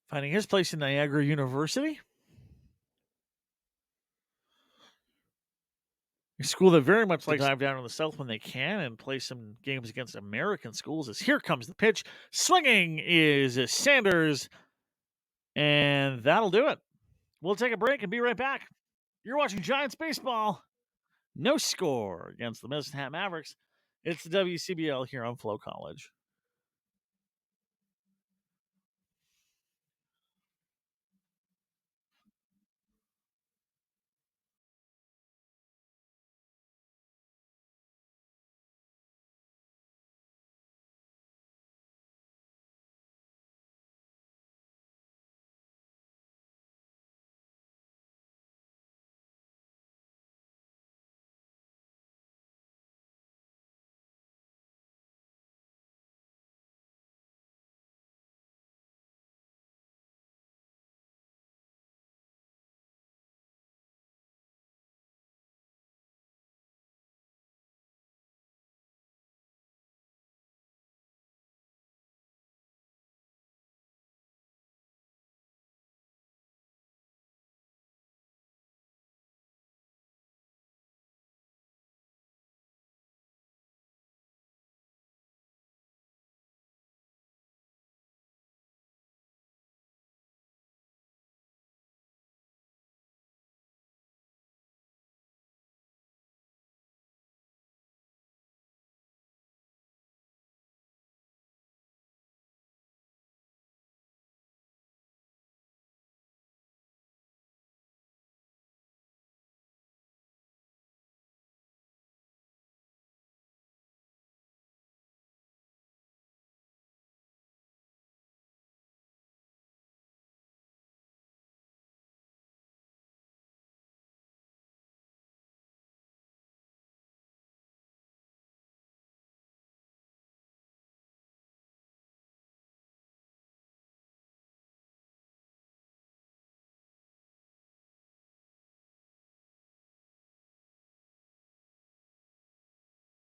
finding his place in Niagara University. A school that very much likes to dive down in the South when they can and play some games against American schools. As here comes the pitch. Swinging is Sanders, and that'll do it. We'll take a break and be right back. You're watching Giants baseball. No score against the Medicine Hat Mavericks. It's the WCBL here on FloCollege.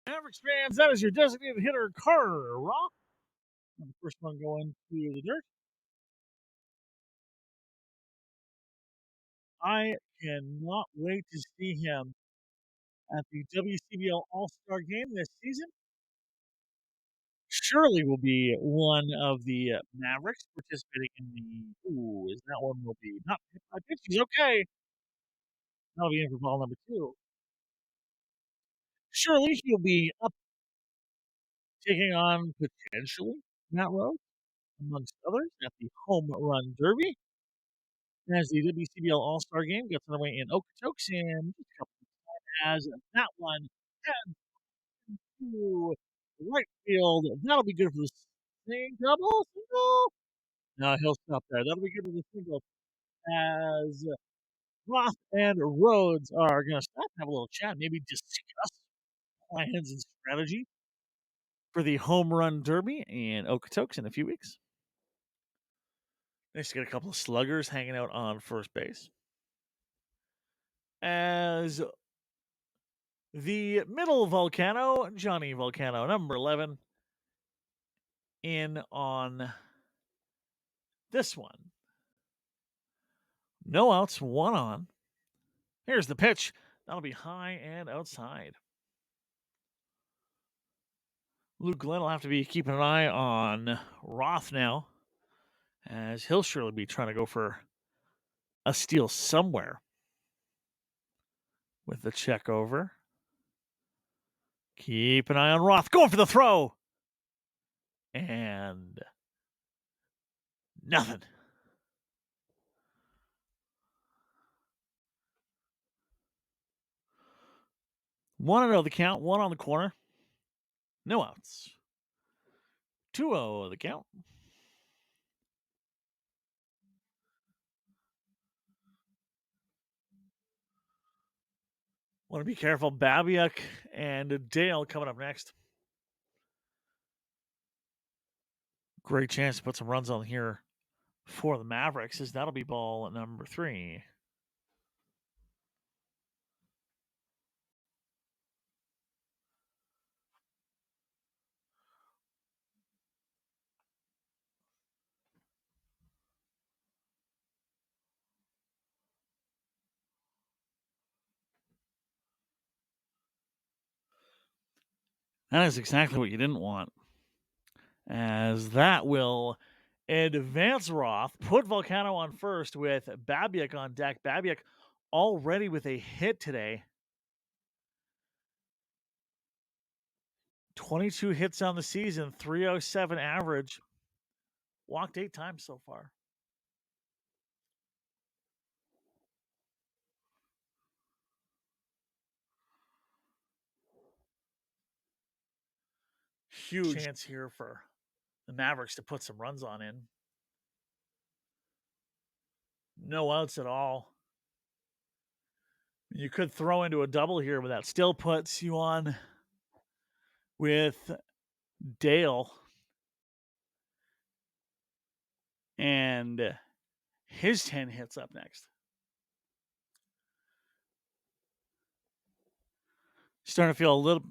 Mavericks fans, that is your designated hitter, Carter Rock. The first one going to the dirt. I cannot wait to see him at the WCBL All-Star Game this season. Surely will be one of the Mavericks participating in the. Ooh, is that one will be not hit by pitch? He's okay. That'll be in for ball number 2. Surely he'll be up taking on potentially Matt Rose, amongst others, at the Home Run Derby as the WCBL All-Star Game gets underway in Okotoks in just a couple as that one heads to right field. That'll be good for the single. No, he'll stop there. That'll be good for the single as Roth and Rhodes are going to stop and have a little chat, maybe discuss plans and strategy for the Home Run Derby in Okotoks in a few weeks. Nice to get a couple of sluggers hanging out on first base. As the middle volcano, Johnny Volcano, number 11, in on this one. No outs, one on. Here's the pitch. That'll be high and outside. Luke Glenn will have to be keeping an eye on Roth now, as he'll surely be trying to go for a steal somewhere with the check over. Keep an eye on Roth. Going for the throw. And nothing. 1-0 the count, one on the corner. No outs. 2-0 the count. Want to be careful. Babiak and Dale coming up next. Great chance to put some runs on here for the Mavericks, as that'll be ball number 3. That is exactly what you didn't want, as that will advance Roth, put Volcano on first with Babiak on deck. Babiak already with a hit today. 22 hits on the season, 307 average. Walked 8 times so far. Huge chance here for the Mavericks to put some runs on in. No outs at all. You could throw into a double here, but that still puts you on with Dale. And his 10 hits up next. Starting to feel a little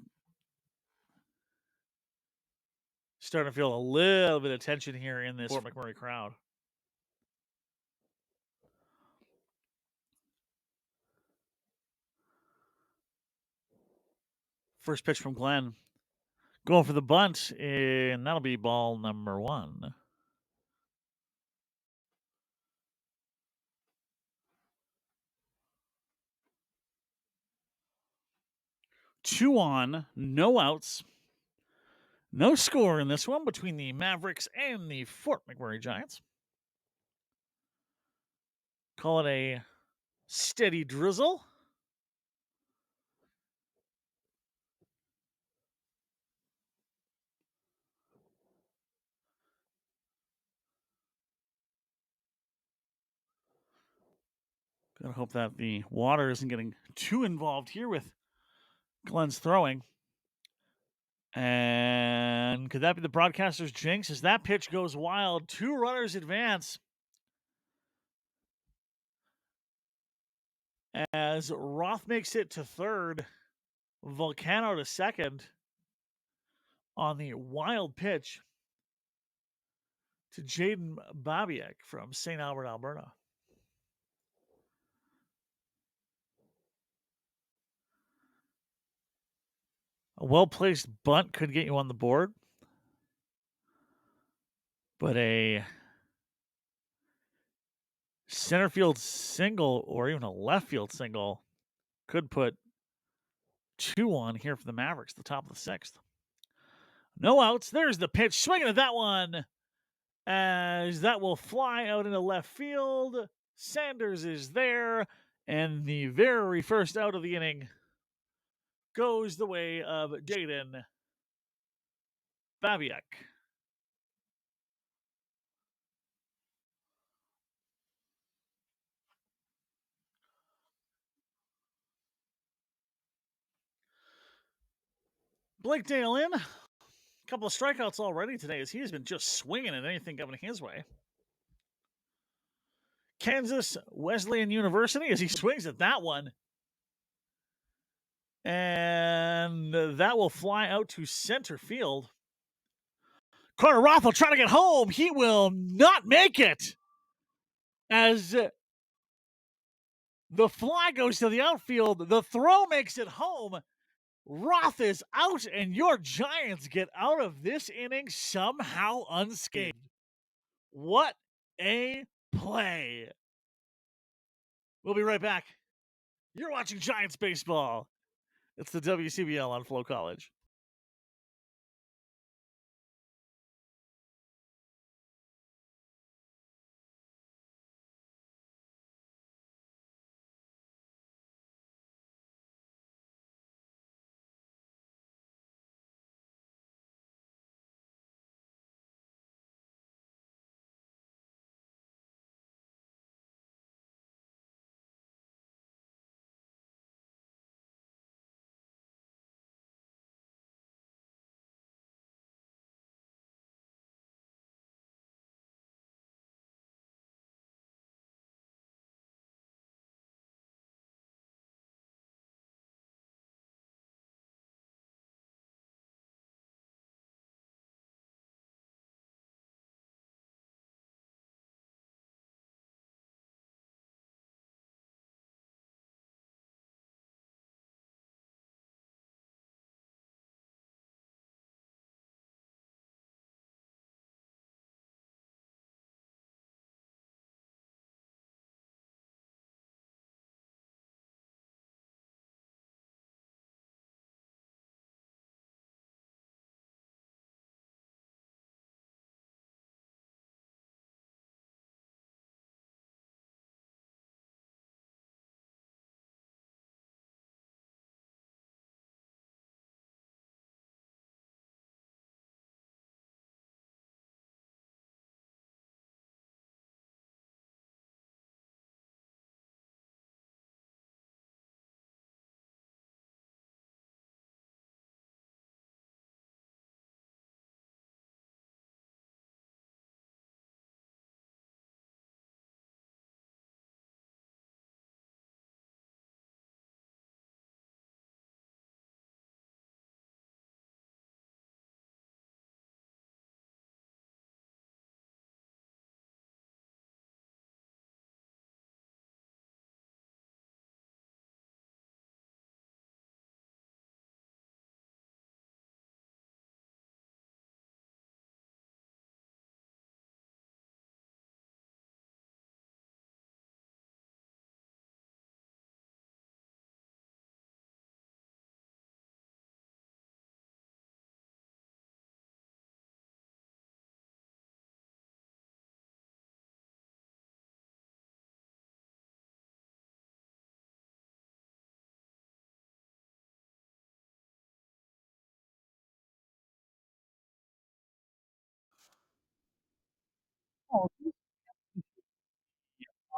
bit of tension here in this Fort McMurray crowd. First pitch from Glenn. Going for the bunt, and that'll be ball number 1. Two on, no outs. No score in this one between the Mavericks and the Fort McMurray Giants. Call it a steady drizzle. Gotta hope that the water isn't getting too involved here with Glenn's throwing. And could that be the broadcaster's jinx? As that pitch goes wild, 2 runners advance. As Roth makes it to third, Volcano to second on the wild pitch to Jaden Babiak from St. Albert, Alberta. A well-placed bunt could get you on the board, but a center field single or even a left field single could put 2 on here for the Mavericks, the top of the 6th. No outs. There's the pitch. Swinging at that one, as that will fly out into left field. Sanders is there, and the very first out of the inning goes the way of Jaden Babiak. Blake Dale in. A couple of strikeouts already today, as he has been just swinging at anything coming his way. Kansas Wesleyan University, as he swings at that one. And that will fly out to center field. Carter Roth will try to get home. He will not make it, as the fly goes to the outfield. The throw makes it home. Roth is out, and your Giants get out of this inning somehow unscathed. What a play. We'll be right back. You're watching Giants baseball. It's the WCBL on FloCollege.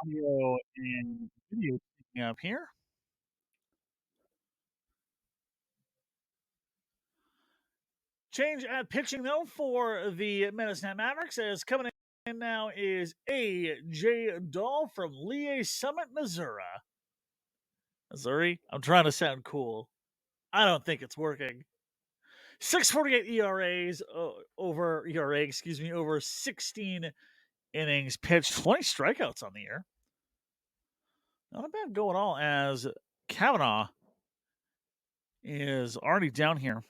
audio and video picking up here. Change at pitching, though, for the Medicine Mavericks. As coming in now is A.J. Dahl from Lehigh Summit, Missouri. Missouri? I'm trying to sound cool. I don't think it's working. 6.48 ERAs over ERA, over 16 innings pitched, 20 strikeouts on the year. Not a bad go at all, as Kavanaugh is already down here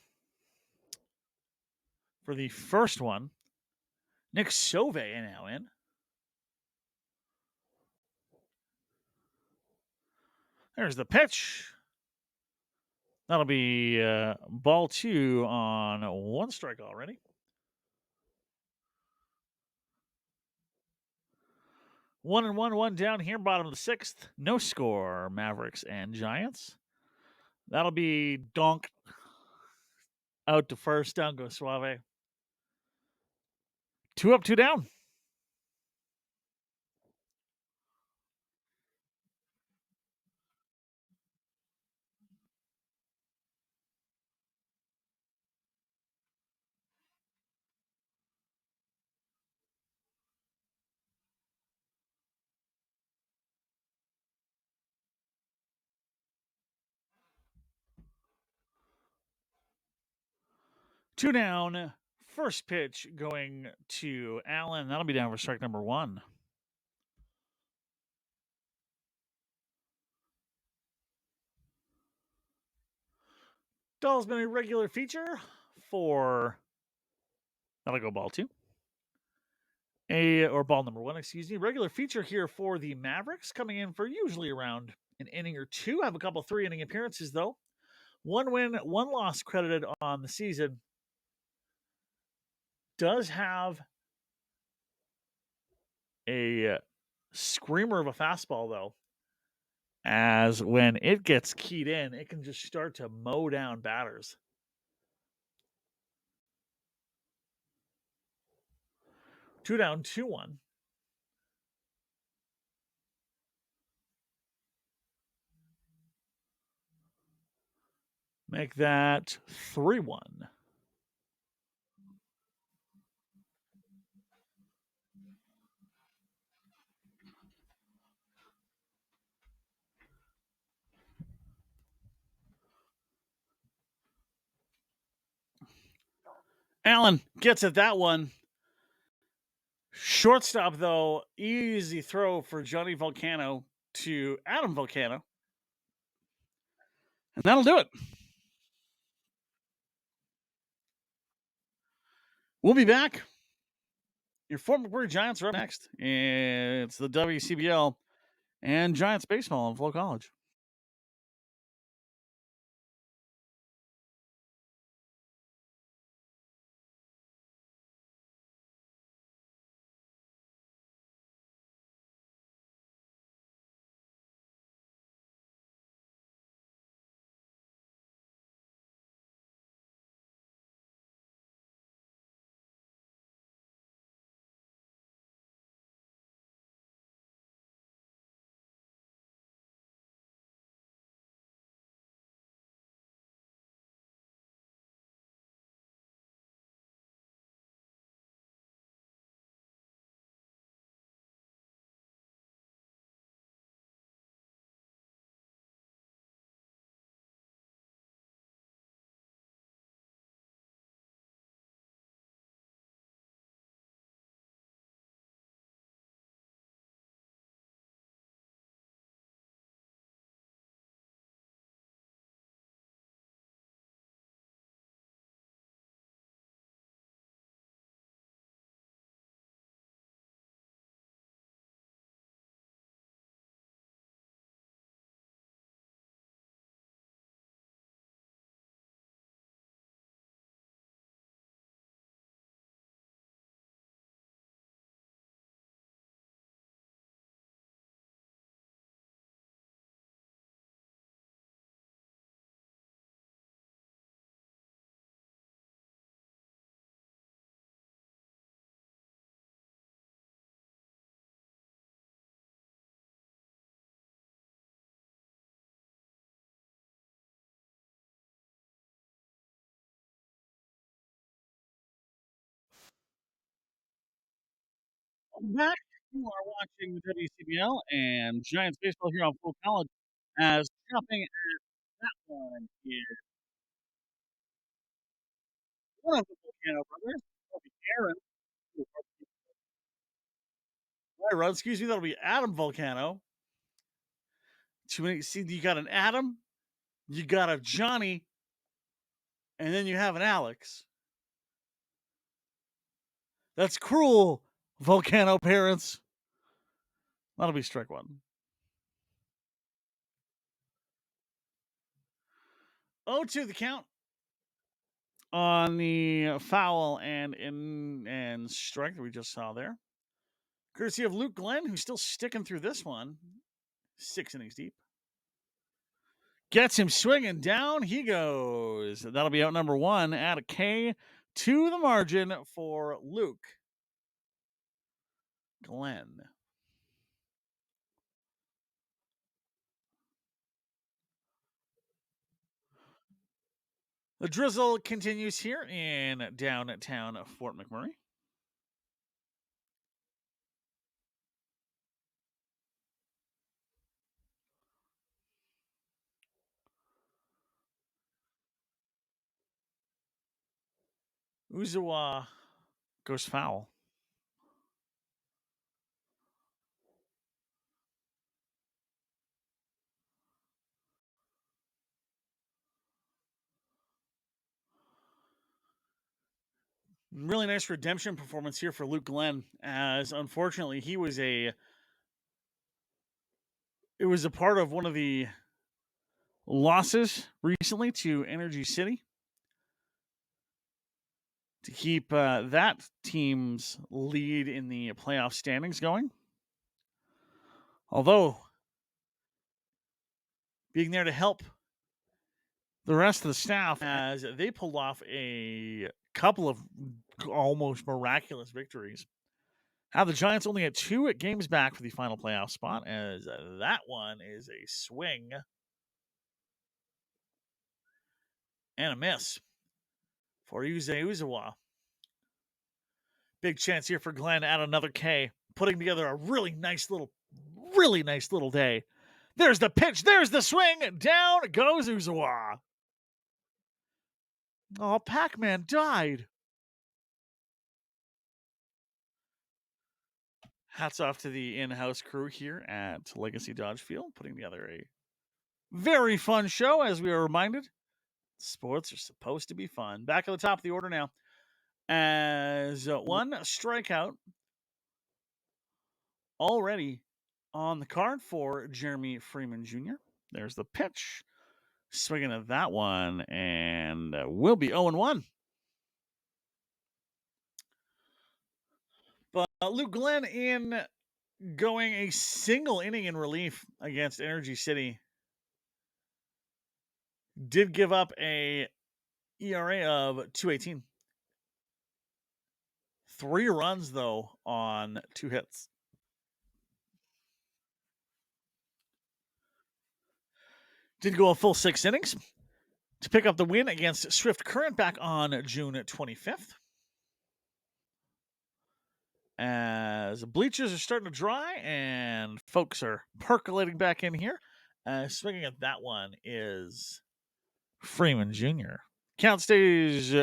for the first one. Nick Sauve now in. There's the pitch. That'll be ball 2 on 1 strike already. 1-1 down here, bottom of the 6th. No score, Mavericks and Giants. That'll be donk out to first. Down goes Suave. 2 up, 2 down. Two down. First pitch going to Allen. That'll be down for strike number 1. Dahl's been a regular feature for. That'll go ball 2. Or ball number 1, excuse me. Regular feature here for the Mavericks, coming in for usually around an inning or 2. Have a couple 3-inning appearances, though. 1 win, 1 loss credited on the season. Does have a screamer of a fastball, though, as when it gets keyed in, it can just start to mow down batters. 2 down, 2-1. Make that 3-1. Allen gets at that one. Shortstop, though, easy throw for Johnny Volcano to Adam Volcano. And that'll do it. We'll be back. Your Fort McMurray Giants are up next. It's the WCBL and Giants baseball on FloCollege. Welcome back. You are watching the WCBL and Giants baseball here on FloCollege. As jumping at that one is one of the Volcano brothers. That'll be Aaron. Excuse me. That'll be Adam Volcano. See, you got an Adam, you got a Johnny, and then you have an Alex. That's cruel, Volcano parents. That'll be strike one. 0-2 the count on the foul and strike that we just saw there. Courtesy of Luke Glenn, who's still sticking through this one. 6 innings deep. Gets him swinging. Down he goes. That'll be out number 1. Add a K to the margin for Luke Glenn. The drizzle continues here in downtown Fort McMurray. Uzawa goes foul. Really nice redemption performance here for Luke Glenn, as unfortunately it was a part of one of the losses recently to Energy City to keep that team's lead in the playoff standings going. Although being there to help the rest of the staff as they pulled off a couple of almost miraculous victories. Have the Giants only at 2 games back for the final playoff spot, as that one is a swing and a miss for Uzawa. Big chance here for Glenn at another K, putting together a really nice little day. There's the pitch. There's the swing. Down goes Uzawa. Oh, Pac-Man died. Hats off to the in-house crew here at Legacy Dodge Field, putting together a very fun show, as we are reminded. Sports are supposed to be fun. Back at the top of the order now, as one strikeout already on the card for Jeremy Freeman Jr. There's the pitch. Swinging at that one, and will be 0-1. But Luke Glenn in going a single inning in relief against Energy City. Did give up a ERA of 2.18. 3 runs, though, on 2 hits. Did go a full 6 innings to pick up the win against Swift Current back on June 25th. As bleachers are starting to dry and folks are percolating back in here. Swinging at that one is Freeman Jr. Count stays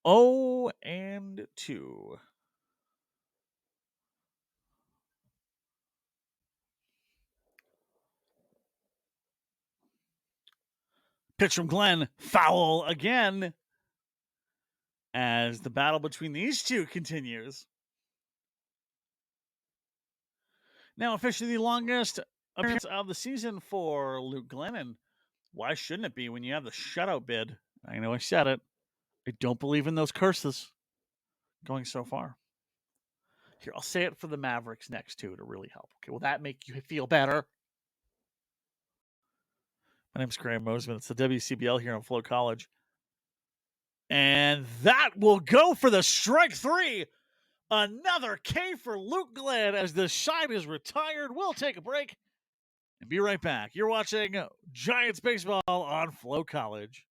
0-2. Pitch from Glenn, foul again, as the battle between these two continues. Now officially the longest appearance of the season for Luke Glenn, and why shouldn't it be when you have the shutout bid? I know I said it. I don't believe in those curses going so far. Here, I'll say it for the Mavericks next too to really help. Okay, will that make you feel better? My name's Graham Mosman. It's the WCBL here on FloCollege. And that will go for the strike 3. Another K for Luke Glenn as the side is retired. We'll take a break and be right back. You're watching Giants baseball on FloCollege.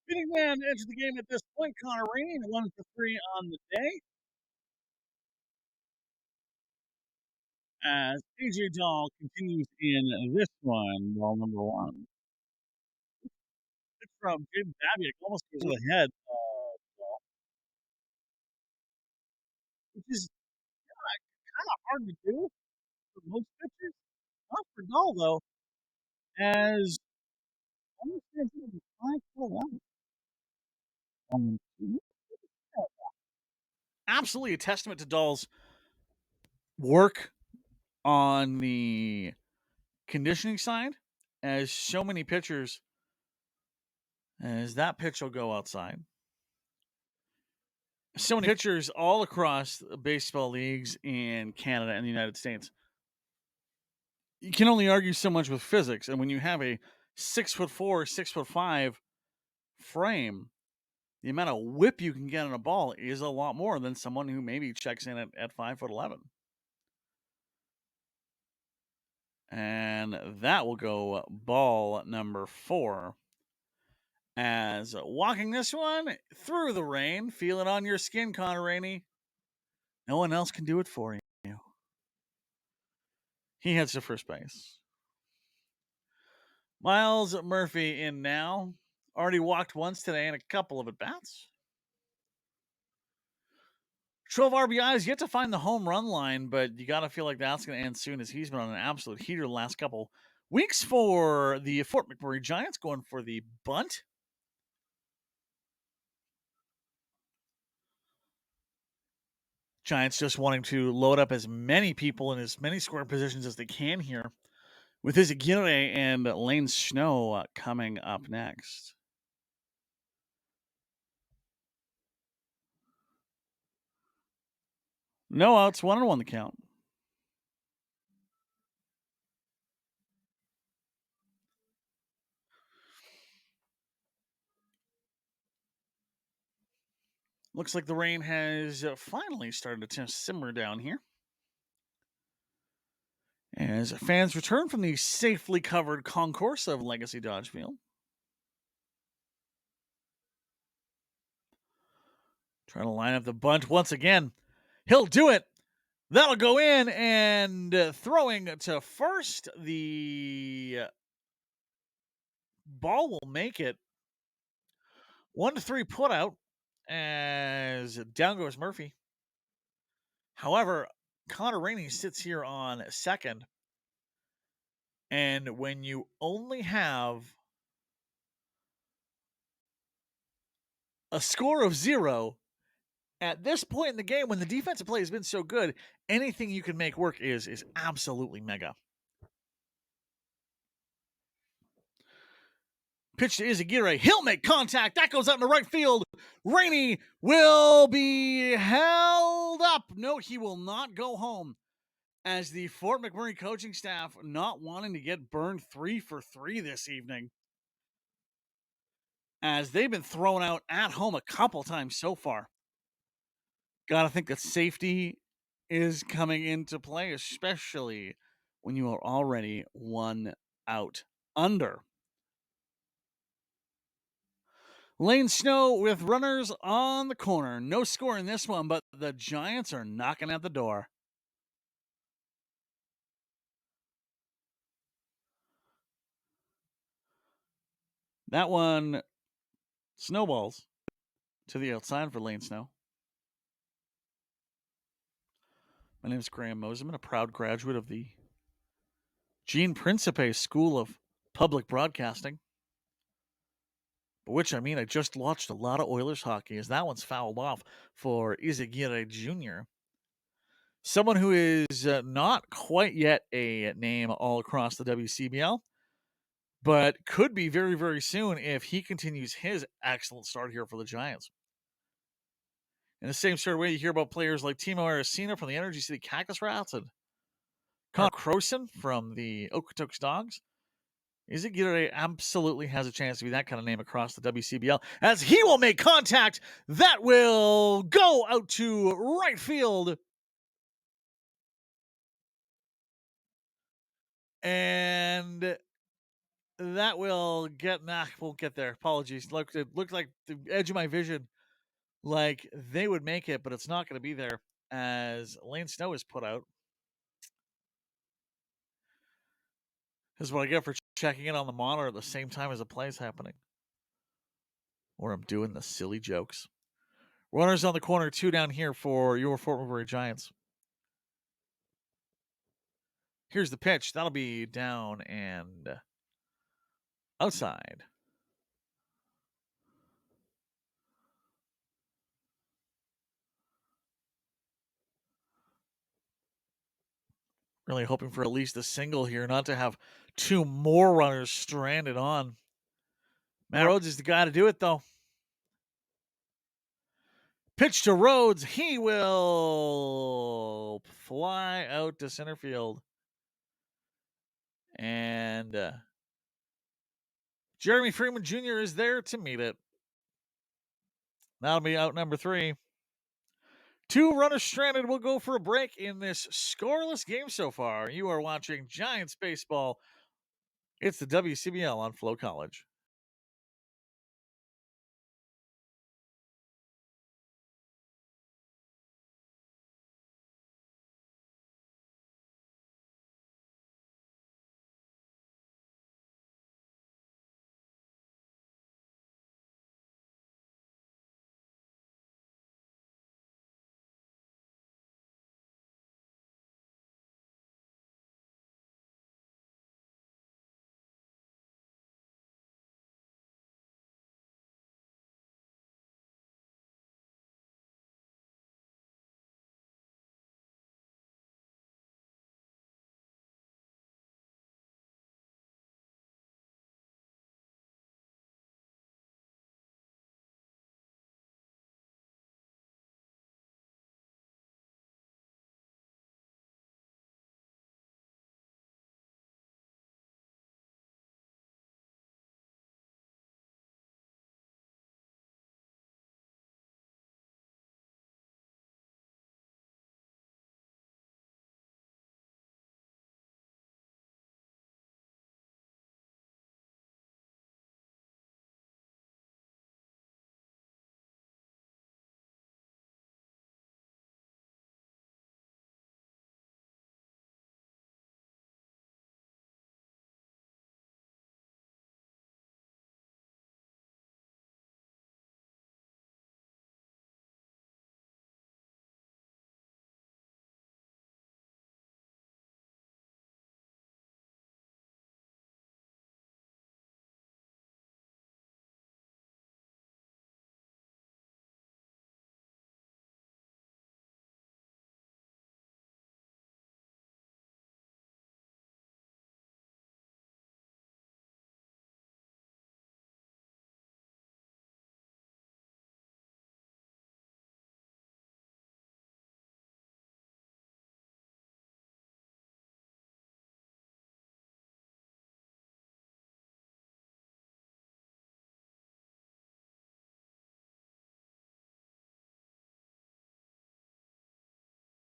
Hitting man enters the game at this point. Connor Rainey, 1 for 3 on the day. As AJ Dahl continues in this one, ball number one. It's from Jim Babiak, almost goes to the head, which is kind of hard to do for most pitchers. Not for Dahl, though, as almost stands in the 5-4-1. Absolutely a testament to Dahl's work on the conditioning side, as so many pitchers, as that pitch will go outside. So many pitchers all across baseball leagues in Canada and the United States. You can only argue so much with physics, and when you have a 6'4", 6'5" frame, the amount of whip you can get on a ball is a lot more than someone who maybe checks in at 5'11". And that will go ball number 4. As walking this one through the rain, feel it on your skin, Connor Rainey. No one else can do it for you. He heads to first base. Miles Murphy in now. Already walked once today in a couple of at-bats. 12 RBIs, yet to find the home run line, but you got to feel like that's going to end soon, as he's been on an absolute heater the last couple weeks for the Fort McMurray Giants, going for the bunt. Giants just wanting to load up as many people in as many scoring positions as they can here, with Izaguirre and Lane Snow coming up next. No outs, 1-1 the count. Looks like the rain has finally started to simmer down here, as fans return from the safely covered concourse of Legacy Dodge Field. Trying to line up the bunt once again. He'll do it. That'll go in, and throwing to first, the ball will make it. 1-3 put out, as down goes Murphy. However, Connor Rainey sits here on second. And when you only have a score of 0 at this point in the game, when the defensive play has been so good, anything you can make work is absolutely mega. Pitch to Izaguirre. He'll make contact. That goes out in the right field. Rainey will be held up. No, he will not go home, as the Fort McMurray coaching staff not wanting to get burned 3 for 3 this evening, as they've been thrown out at home a couple times so far. Got to think that safety is coming into play, especially when you are already 1 out under. Lane Snow with runners on the corner. No score in this one, but the Giants are knocking at the door. That one snowballs to the outside for Lane Snow. My name is Graham Moseman, a proud graduate of the Gene Principe School of Public Broadcasting. By which I mean I just watched a lot of Oilers hockey, as that one's fouled off for Izaguirre Jr., someone who is not quite yet a name all across the WCBL, but could be very, very soon if he continues his excellent start here for the Giants. In the same sort of way, you hear about players like Timo Aracena from the Energy City Cactus Rats and Connor Croson from the Okotoks Dogs. Izaguirre absolutely has a chance to be that kind of name across the WCBL, as he will make contact. That will go out to right field. And that will get. Nah, we'll get there. Apologies. Look, it looked like the edge of my vision, like they would make it, but it's not going to be there as Lane Snow is put out. This is what I get for checking in on the monitor at the same time as the play is happening. Or I'm doing the silly jokes. Runners on the corner, 2 down here for your Fort McMurray Giants. Here's the pitch. That'll be down and outside. Really hoping for at least a single here, not to have 2 more runners stranded on. Matt Rhodes is the guy to do it, though. Pitch to Rhodes. He will fly out to center field. And Jeremy Freeman Jr. is there to meet it. That'll be out number 3. 2 runners stranded. We'll go for a break in this scoreless game so far. You are watching Giants baseball. It's the WCBL on FloCollege.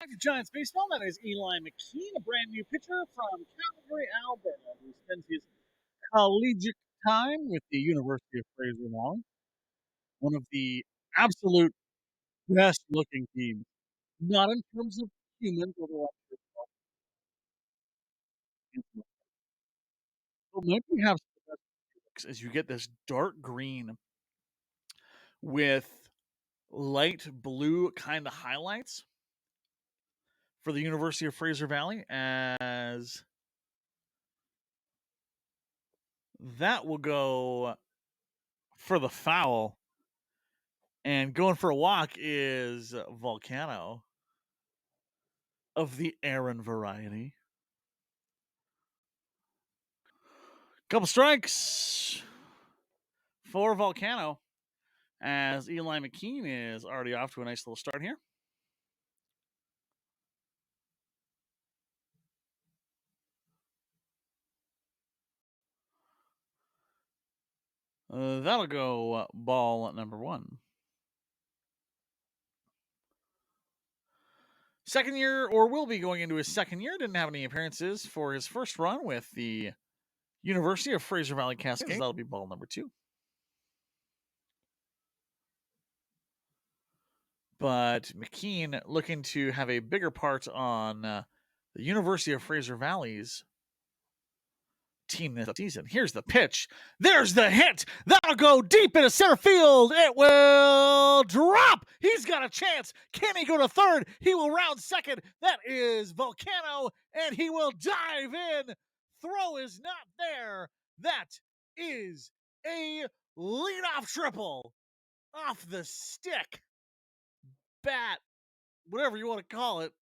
Back to Giants baseball. That is Eli McKean, a brand new pitcher from Calgary, Alberta, who spends his collegiate time with the University of Fraser Valley, one of the absolute best looking teams, not in terms of humans, although but might we have some of the best looks as you get this dark green with light blue kind of highlights for the University of Fraser Valley, as that will go for the foul. And going for a walk is Volcano of the Aaron variety. Couple strikes for Volcano as Eli McKean is already off to a nice little start here. That'll go ball number 1. Second year, or will be going into his second year. Didn't have any appearances for his first run with the University of Fraser Valley Cascades. That'll be ball number 2. But McKean looking to have a bigger part on the University of Fraser Valley's team this season. Here's the pitch. There's the hit. That'll go deep into center field. It will drop. He's got a chance. Can he go to third? He will round second. That is Volcano, and he will dive in. Throw is not there. That is a leadoff triple off the stick, bat, whatever you want to call it.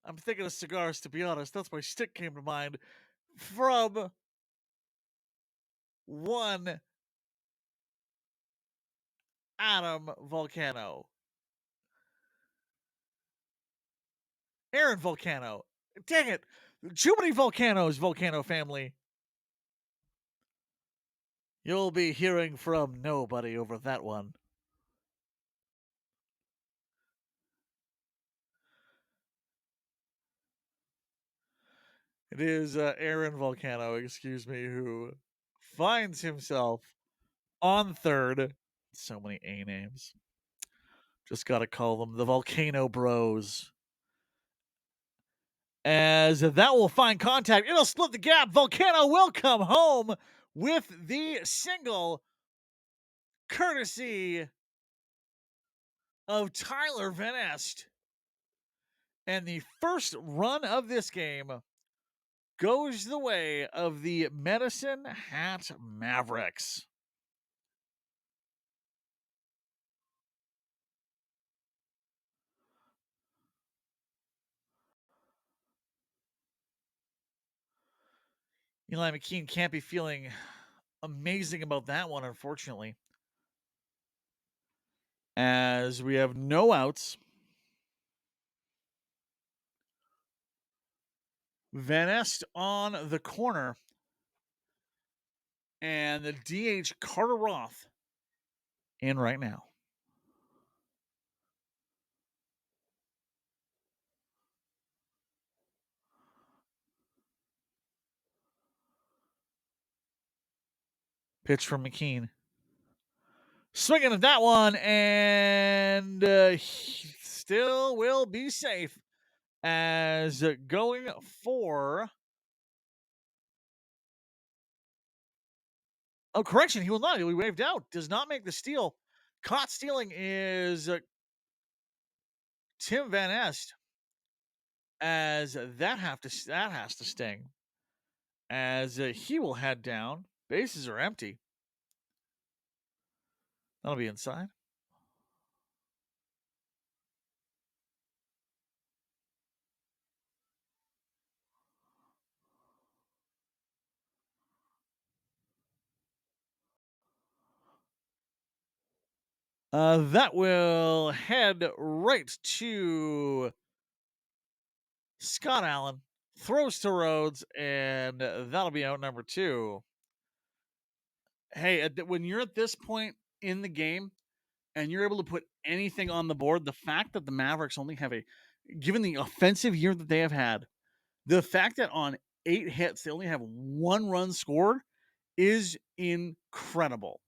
I'm thinking of cigars, to be honest. That's why stick came to mind. From one Adam Volcano. Aaron Volcano. Dang it. Too many volcanoes, Volcano family. You'll be hearing from nobody over that one. It is Aaron Volcano, excuse me, who finds himself on third. So many A names. Just got to call them the Volcano Bros. As that will find contact, it'll split the gap. Volcano will come home with the single, courtesy of Tyler Van Est. And the first run of this game goes the way of the Medicine Hat Mavericks. Eli McKean can't be feeling amazing about that one, unfortunately. As we have no outs. Van Est on the corner. And the DH Carter Roth in right now. Pitch from McKean. Swinging at that one, and he still will be safe as going for... Oh, correction, he will not. He'll be waved out. Does not make the steal. Caught stealing is Tim Van Est, as that has to sting. As he will head down. Bases are empty. That'll be inside. That will head right to Scott Allen. Throws to Rhodes, and that'll be out number 2. Hey, when you're at this point in the game and you're able to put anything on the board, the fact that the Mavericks only have given the offensive year that they have had, the fact that on 8 hits they only have 1 run scored is incredible.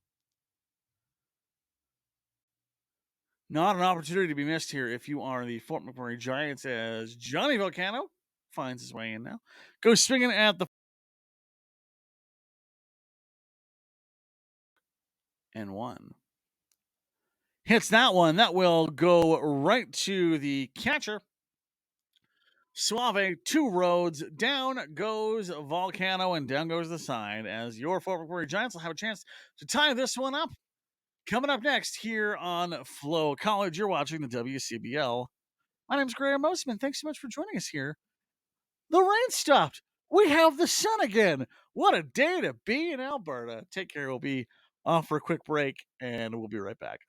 Not an opportunity to be missed here if you are the Fort McMurray Giants, as Johnny Volcano finds his way in now. Goes swinging at the... And 1. Hits that one. That will go right to the catcher. Suave, 2 Rhodes. Down goes Volcano, and down goes the side, as your Fort McMurray Giants will have a chance to tie this one up. Coming up next here on FloCollege, you're watching the WCBL. My name's Graham Mosman. Thanks so much for joining us here. The rain stopped. We have the sun again. What a day to be in Alberta. Take care. We'll be off for a quick break, and we'll be right back.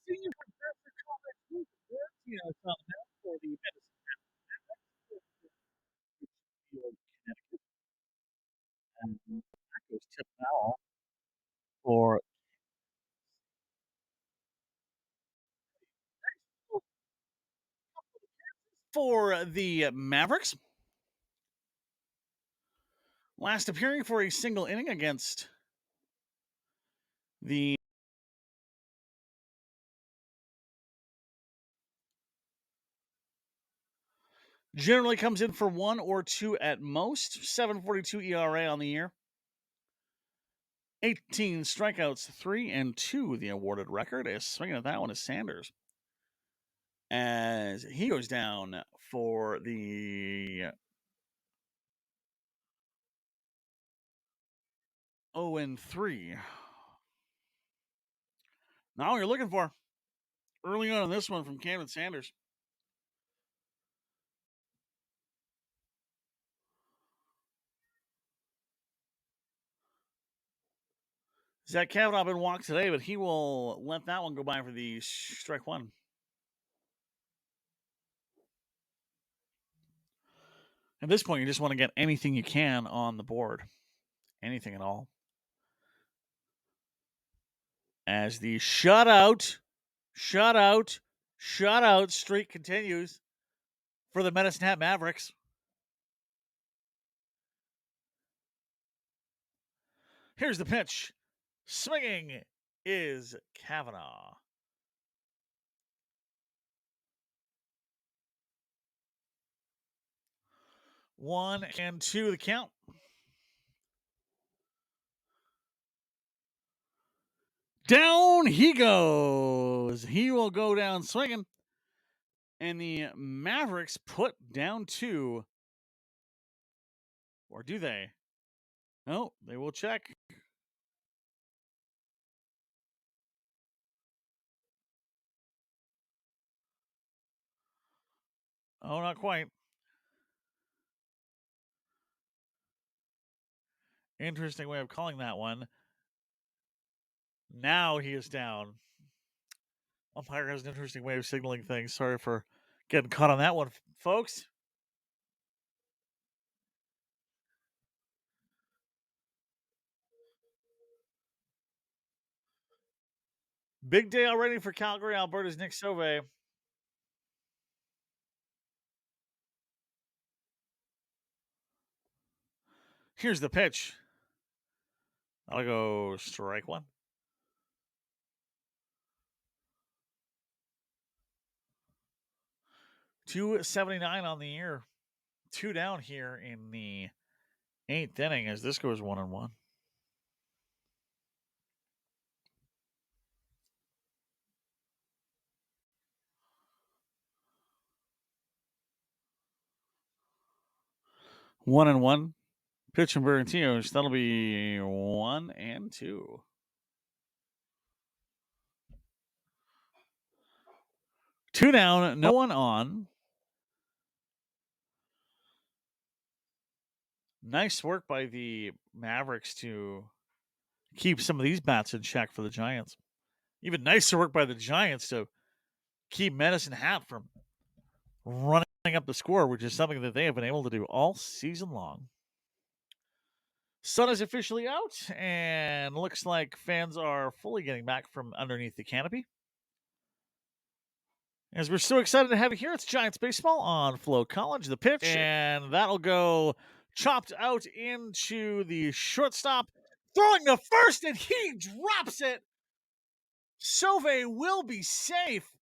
senior professor college Martinez on the mound for the Medicine Hat Mavericks. And that goes tip foul for the Mavericks. Last appearing for a single inning against the generally comes in for 1 or 2 at most. 7.42 ERA on the year. 18 strikeouts, 3 and 2 the awarded record. Is swinging at that one is Sanders. As he goes down for the 0-3. Now you're looking for early on in this one from Camden Sanders. Zach Kavanaugh been walked today, but he will let that one go by for the strike one. At this point, you just want to get anything you can on the board. Anything at all. As the shutout streak continues for the Medicine Hat Mavericks. Here's the pitch. Swinging is Kavanaugh. 1-2 the count. Down he goes. He will go down swinging. And the Mavericks put down 2. Or do they? No, they will check. Oh, not quite. Interesting way of calling that one. Now he is down. Umpire has an interesting way of signaling things. Sorry for getting caught on that one, folks. Big day already for Calgary, Alberta's Nick Sauvé. Here's the pitch. I'll go strike one. .279 on the year. 2 down here in the 8th inning as this goes 1-1. One and one. Pitch from Bergantinos. That'll be 1-2. Two down, no one on. Nice work by the Mavericks to keep some of these bats in check for the Giants. Even nicer work by the Giants to keep Medicine Hat from running up the score, which is something that they have been able to do all season long. Sun is officially out, and looks like fans are fully getting back from underneath the canopy. As we're so excited to have you here, it's Giants Baseball on FloCollege. The pitch, and that'll go chopped out into the shortstop, throwing the first, and he drops it. Sauvé will be safe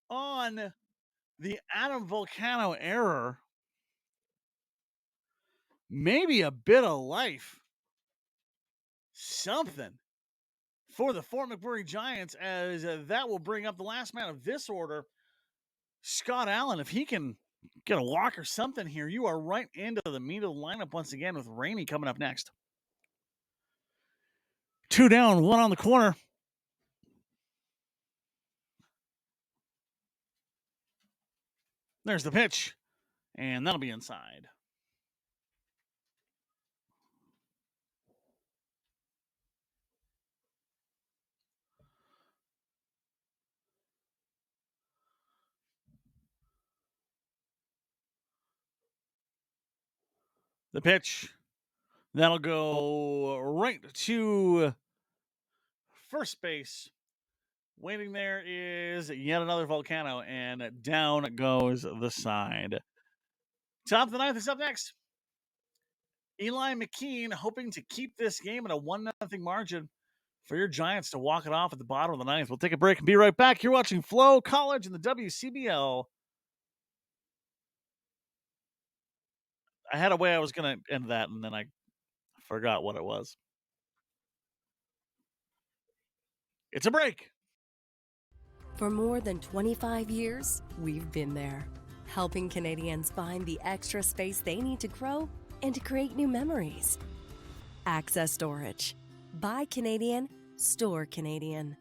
on the Adam Volcano error. Maybe a bit of life. Something for the Fort McMurray Giants, as that will bring up the last man of this order, Scott Allen. If he can get a walk or something here, you are right into the meat of the lineup once again with Rainey coming up next. 2 down, 1 on the corner. There's the pitch, and that'll be inside. The pitch. That'll go right to first base. Waiting there is yet another volcano, and down goes the side. Top of the ninth is up next. Eli McKean hoping to keep this game at a 1-0 margin for your Giants to walk it off at the bottom of the ninth. We'll take a break and be right back. You're watching FloCollege in the WCBL. I had a way I was going to end that, and then I forgot what it was. It's a break. For more than 25 years, we've been there, helping Canadians find the extra space they need to grow and to create new memories. Access Storage. Buy Canadian, store Canadian.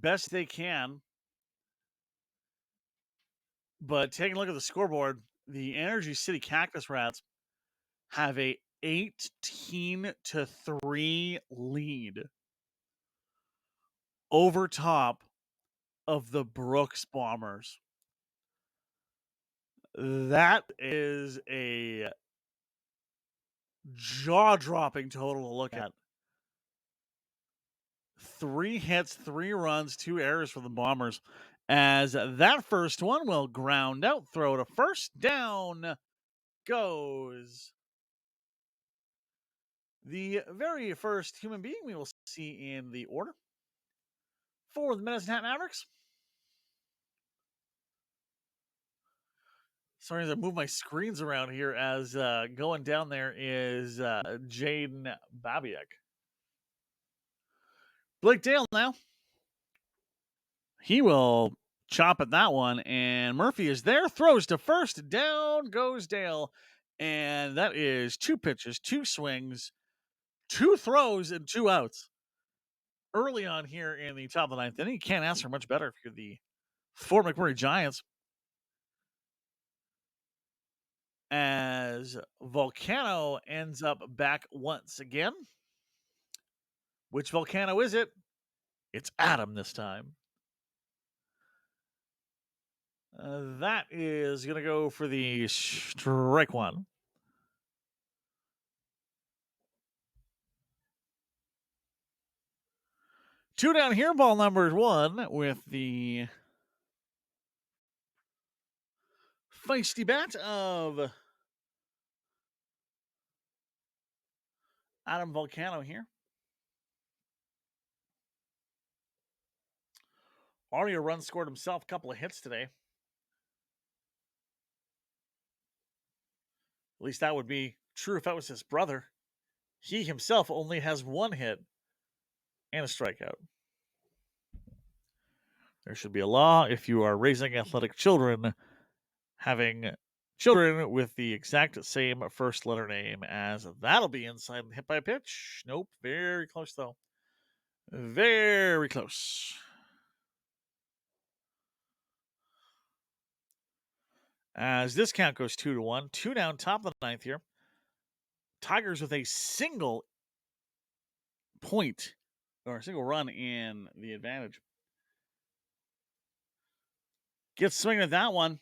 Best they can. But taking a look at the scoreboard, the Energy City Cactus Rats have a 18-3 lead over top of the Brooks Bombers. That is a jaw-dropping total to look at. 3 hits, 3 runs, 2 errors for the Bombers. As that first one will ground out, throw to first, down goes the very first human being we will see in the order for the Medicine Hat Mavericks. Sorry as I move my screens around here, as going down there is Jaden Babiak. Blake Dale now. He will chop at that one, and Murphy is there, throws to first, down goes Dale, and that is 2 pitches, 2 swings, 2 throws, and 2 outs. Early on here in the top of the ninth inning, you can't ask for much better if you're the Fort McMurray Giants. As Volcano ends up back once again. Which Volcano is it? It's Adam this time. That is going to go for the strike one. Two down here, ball number 1 with the feisty bat of Adam Volcano here. Already a run scored himself, a couple of hits today. At least that would be true if that was his brother. He himself only has 1 hit and a strikeout. There should be a law if you are raising athletic children, having children with the exact same first letter name, as that'll be inside and hit by a pitch. Nope, very close though. Very close. As this count goes 2-1, 2 down, top of the ninth here. Tigers with a single point or a single run in the advantage. Gets swinging at that one.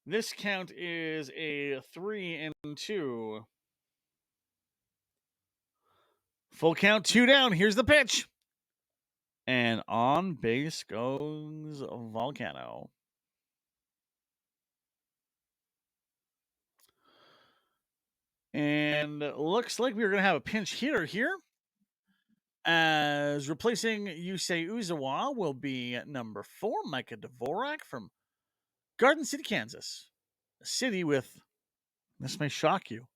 This count is a 3-2. Full count, 2 down. Here's the pitch. And on base goes Volcano. And looks like we're going to have a pinch hitter here. As replacing Yusei Uzawa will be number 4, Micah Dvorak from Garden City, Kansas. A city with, this may shock you,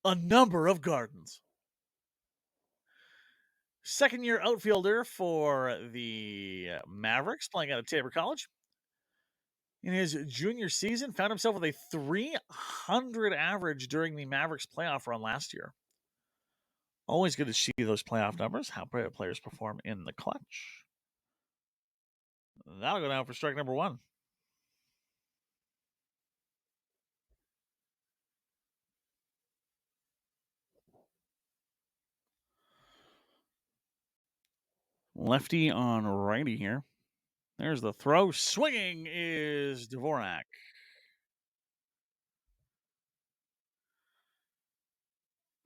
a number of gardens. Second-year outfielder for the Mavericks, playing out of Tabor College. In his junior season, found himself with a 300 average during the Mavericks playoff run last year. Always good to see those playoff numbers, how players perform in the clutch. That'll go down for strike number 1. Lefty on righty here. There's the throw. Swinging is Dvorak.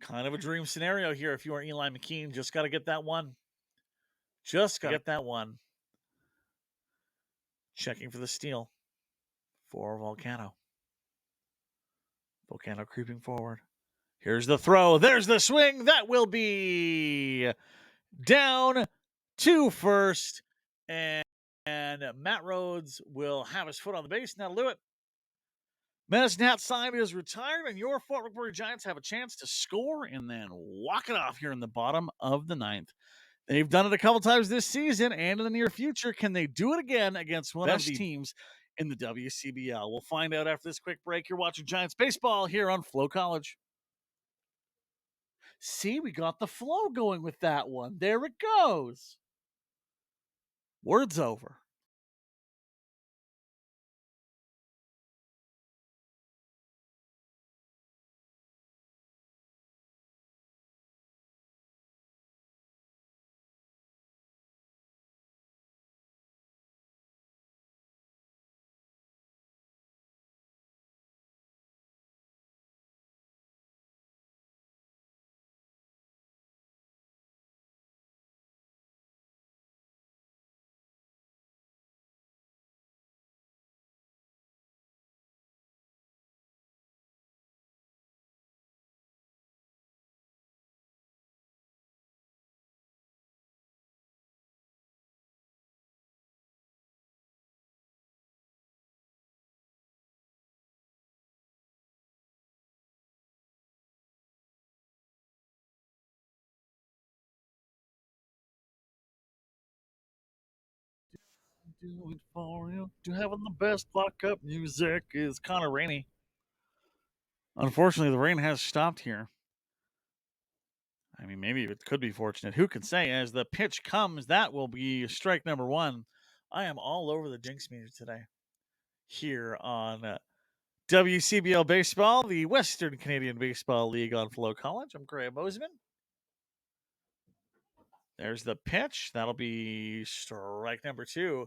Kind of a dream scenario here if you are Eli McKean. Just got to get that one. Just got to get that one. Checking for the steal for Volcano. Volcano creeping forward. Here's the throw. There's the swing. That will be down to first. And Matt Rhodes will have his foot on the base. That'll do it. Medicine Hat side is retired, and your Fort McMurray Giants have a chance to score and then walk it off here in the bottom of the 9th. They've done it a couple times this season and in the near future. Can they do it again against one of the teams in the WCBL? We'll find out after this quick break. You're watching Giants baseball here on FloCollege. See, we got the flow going with that one. There it goes. Word's over. Do it for you. Do having the best lock-up music is kind of rainy. Unfortunately, the rain has stopped here. I mean, maybe it could be fortunate. Who can say? As the pitch comes, that will be strike number 1. I am all over the Jinx meter today here on WCBL Baseball, the Western Canadian Baseball League on FloCollege. I'm Graham Bozeman. There's the pitch. That'll be strike number 2.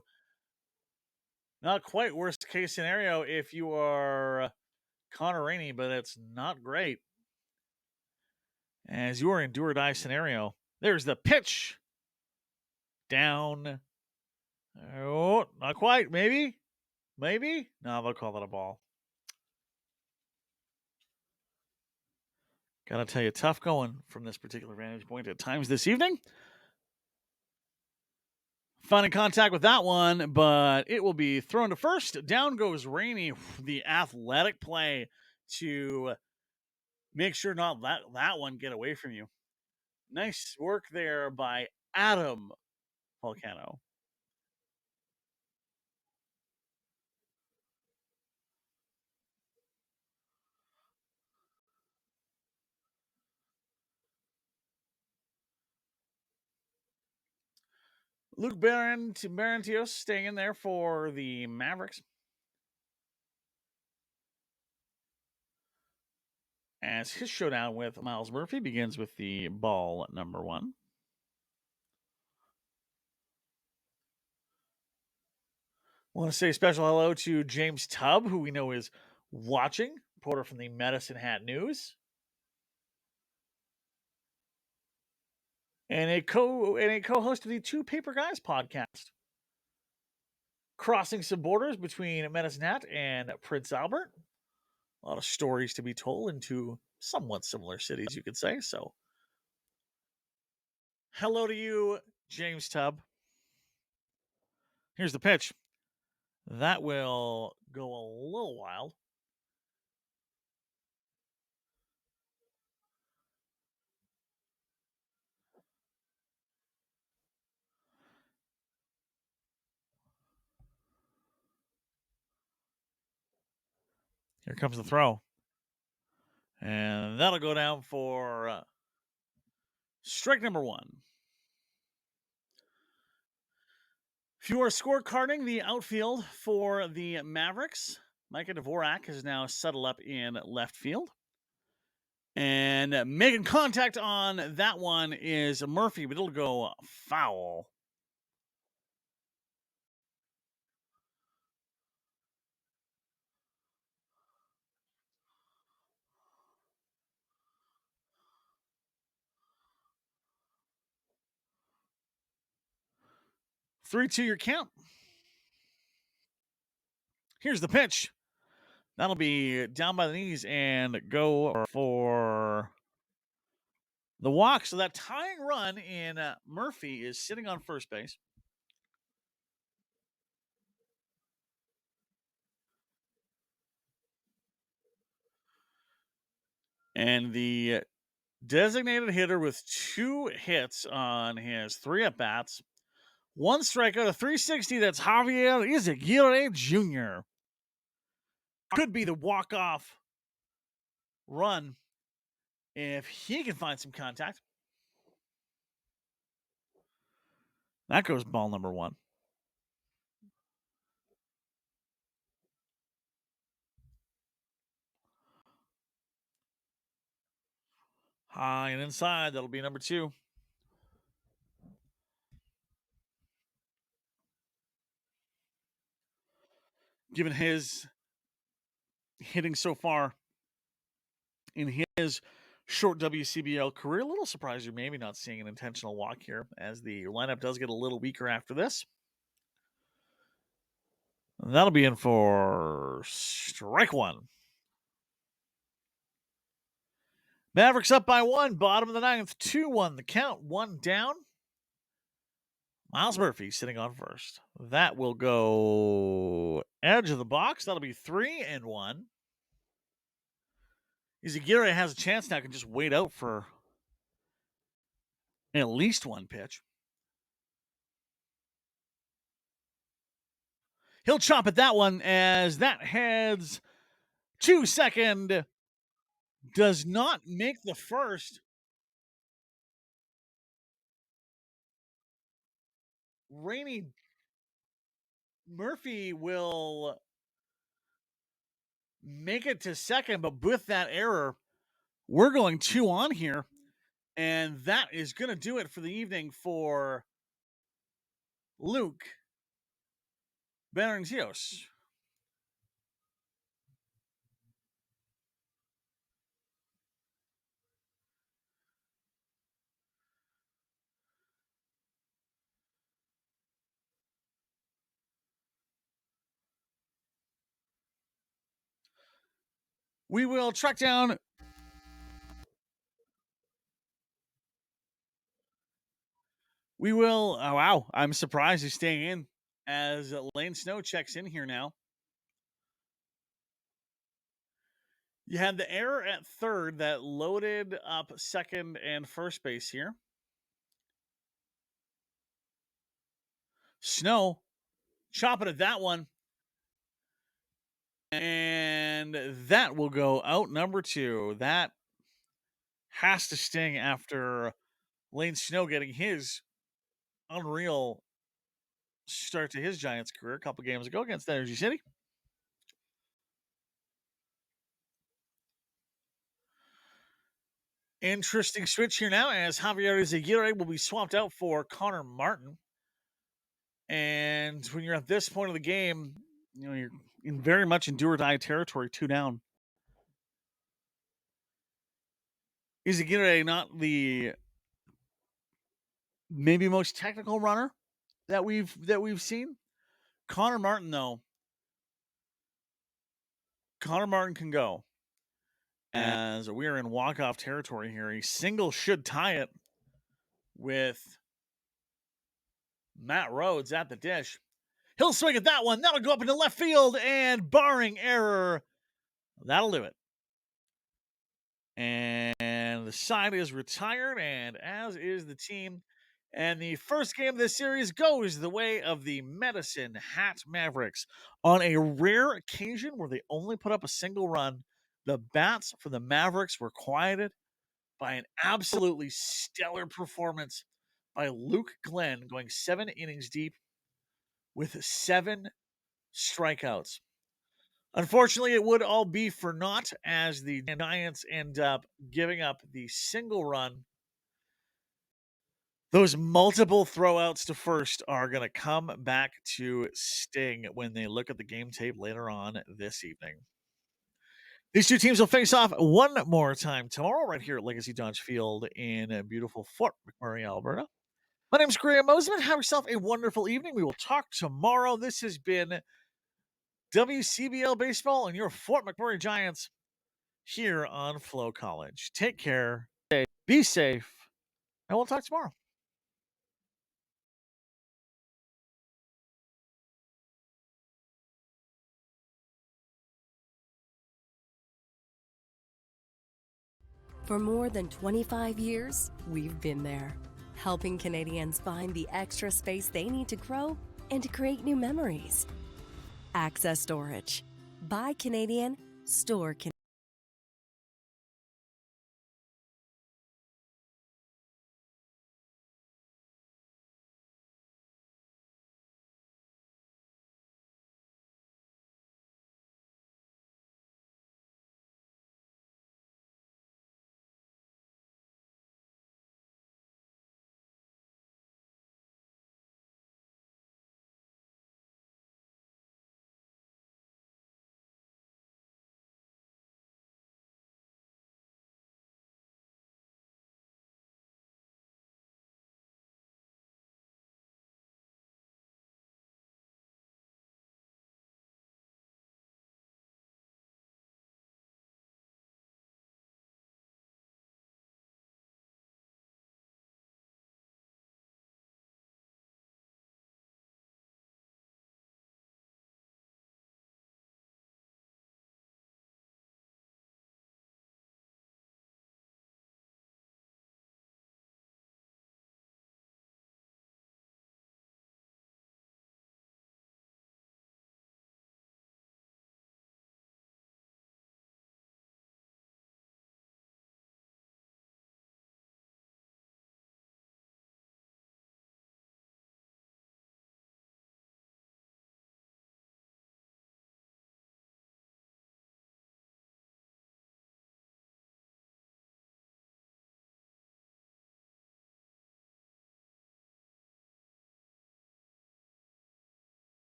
Not quite worst case scenario if you are Connor Rainey, but it's not great. As you are in do or die scenario, there's the pitch. Down. Oh, not quite. Maybe. No, they'll call that a ball. Gotta tell you, tough going from this particular vantage point at times this evening. Finding contact with that one, but it will be thrown to first. Down goes Rainey. The athletic play to make sure not let that one get away from you. Nice work there by Adam Volcano. Luke Barentios staying in there for the Mavericks. As his showdown with Miles Murphy begins with the ball number 1. I want to say a special hello to James Tubb, who we know is watching, reporter from the Medicine Hat News. And a co-host of the Two Paper Guys podcast. Crossing some borders between Medicine Hat and Prince Albert. A lot of stories to be told in two somewhat similar cities, you could say. So Hello to you, James Tubb. Here's the pitch. That will go a little wild. Here comes the throw. And that'll go down for strike number one. If you are scorecarding the outfield for the Mavericks, Micah Dvorak has now settled up in left field. And making contact on that one is Murphy, but it'll go foul. Three, two, your count. Here's the pitch. That'll be down by the knees and go for the walk. So that tying run in Murphy is sitting on first base. And the designated hitter with 2 hits on his 3 at-bats, 1 strikeout, a 360. That's Javier Izaguirre Jr. Could be the walk-off run if he can find some contact. That goes ball number 1. High and inside. That'll be number 2. Given his hitting so far in his short WCBL career, a little surprised you're maybe not seeing an intentional walk here, as the lineup does get a little weaker after this. That'll be in for strike 1. Mavericks up by 1, bottom of the 9th, 2-1 the count, 1 down. Miles Murphy sitting on first. That will go edge of the box. That'll be 3-1. Izaguirre has a chance now, can just wait out for at least 1 pitch. He'll chop at that one as that heads to second. Does not make the first. Rainey Murphy will make it to second, but with that error, we're going 2 on here. And that is going to do it for the evening for Luke Benarenzios. We will track down. We will. Oh, wow. I'm surprised he's staying in as Lane Snow checks in here now. You had the error at third that loaded up second and first base here. Snow chopping at that one. And that will go out number 2. That has to sting after Lane Snow getting his unreal start to his Giants career a couple games ago against Energy City. Interesting switch here now as Javier Izaguirre will be swapped out for Connor Martin. And when you're at this point of the game, you're in very much in do or die territory, 2 down. Izaguirre, not the maybe most technical runner that we've seen. Connor Martin, though. Connor Martin can go. As we are in walk-off territory here. A single should tie it with Matt Rhodes at the dish. He'll swing at that one. That'll go up into left field, and barring error, that'll do it. And the side is retired, and as is the team. And the first game of this series goes the way of the Medicine Hat Mavericks. On a rare occasion where they only put up a single run, the bats for the Mavericks were quieted by an absolutely stellar performance by Luke Glenn, going 7 innings deep with 7 strikeouts. Unfortunately, it would all be for naught as the Giants end up giving up the single run. Those multiple throwouts to first are going to come back to sting when they look at the game tape later on this evening. These two teams will face off one more time tomorrow right here at Legacy Dodge Field in beautiful Fort McMurray, Alberta. My name is Graham Mosman. Have yourself a wonderful evening. We will talk tomorrow. This has been WCBL Baseball and your Fort McMurray Giants here on FloCollege. Take care, be safe, and we'll talk tomorrow. For more than 25 years, we've been there, helping Canadians find the extra space they need to grow and to create new memories. Access Storage. Buy Canadian, store Canadian.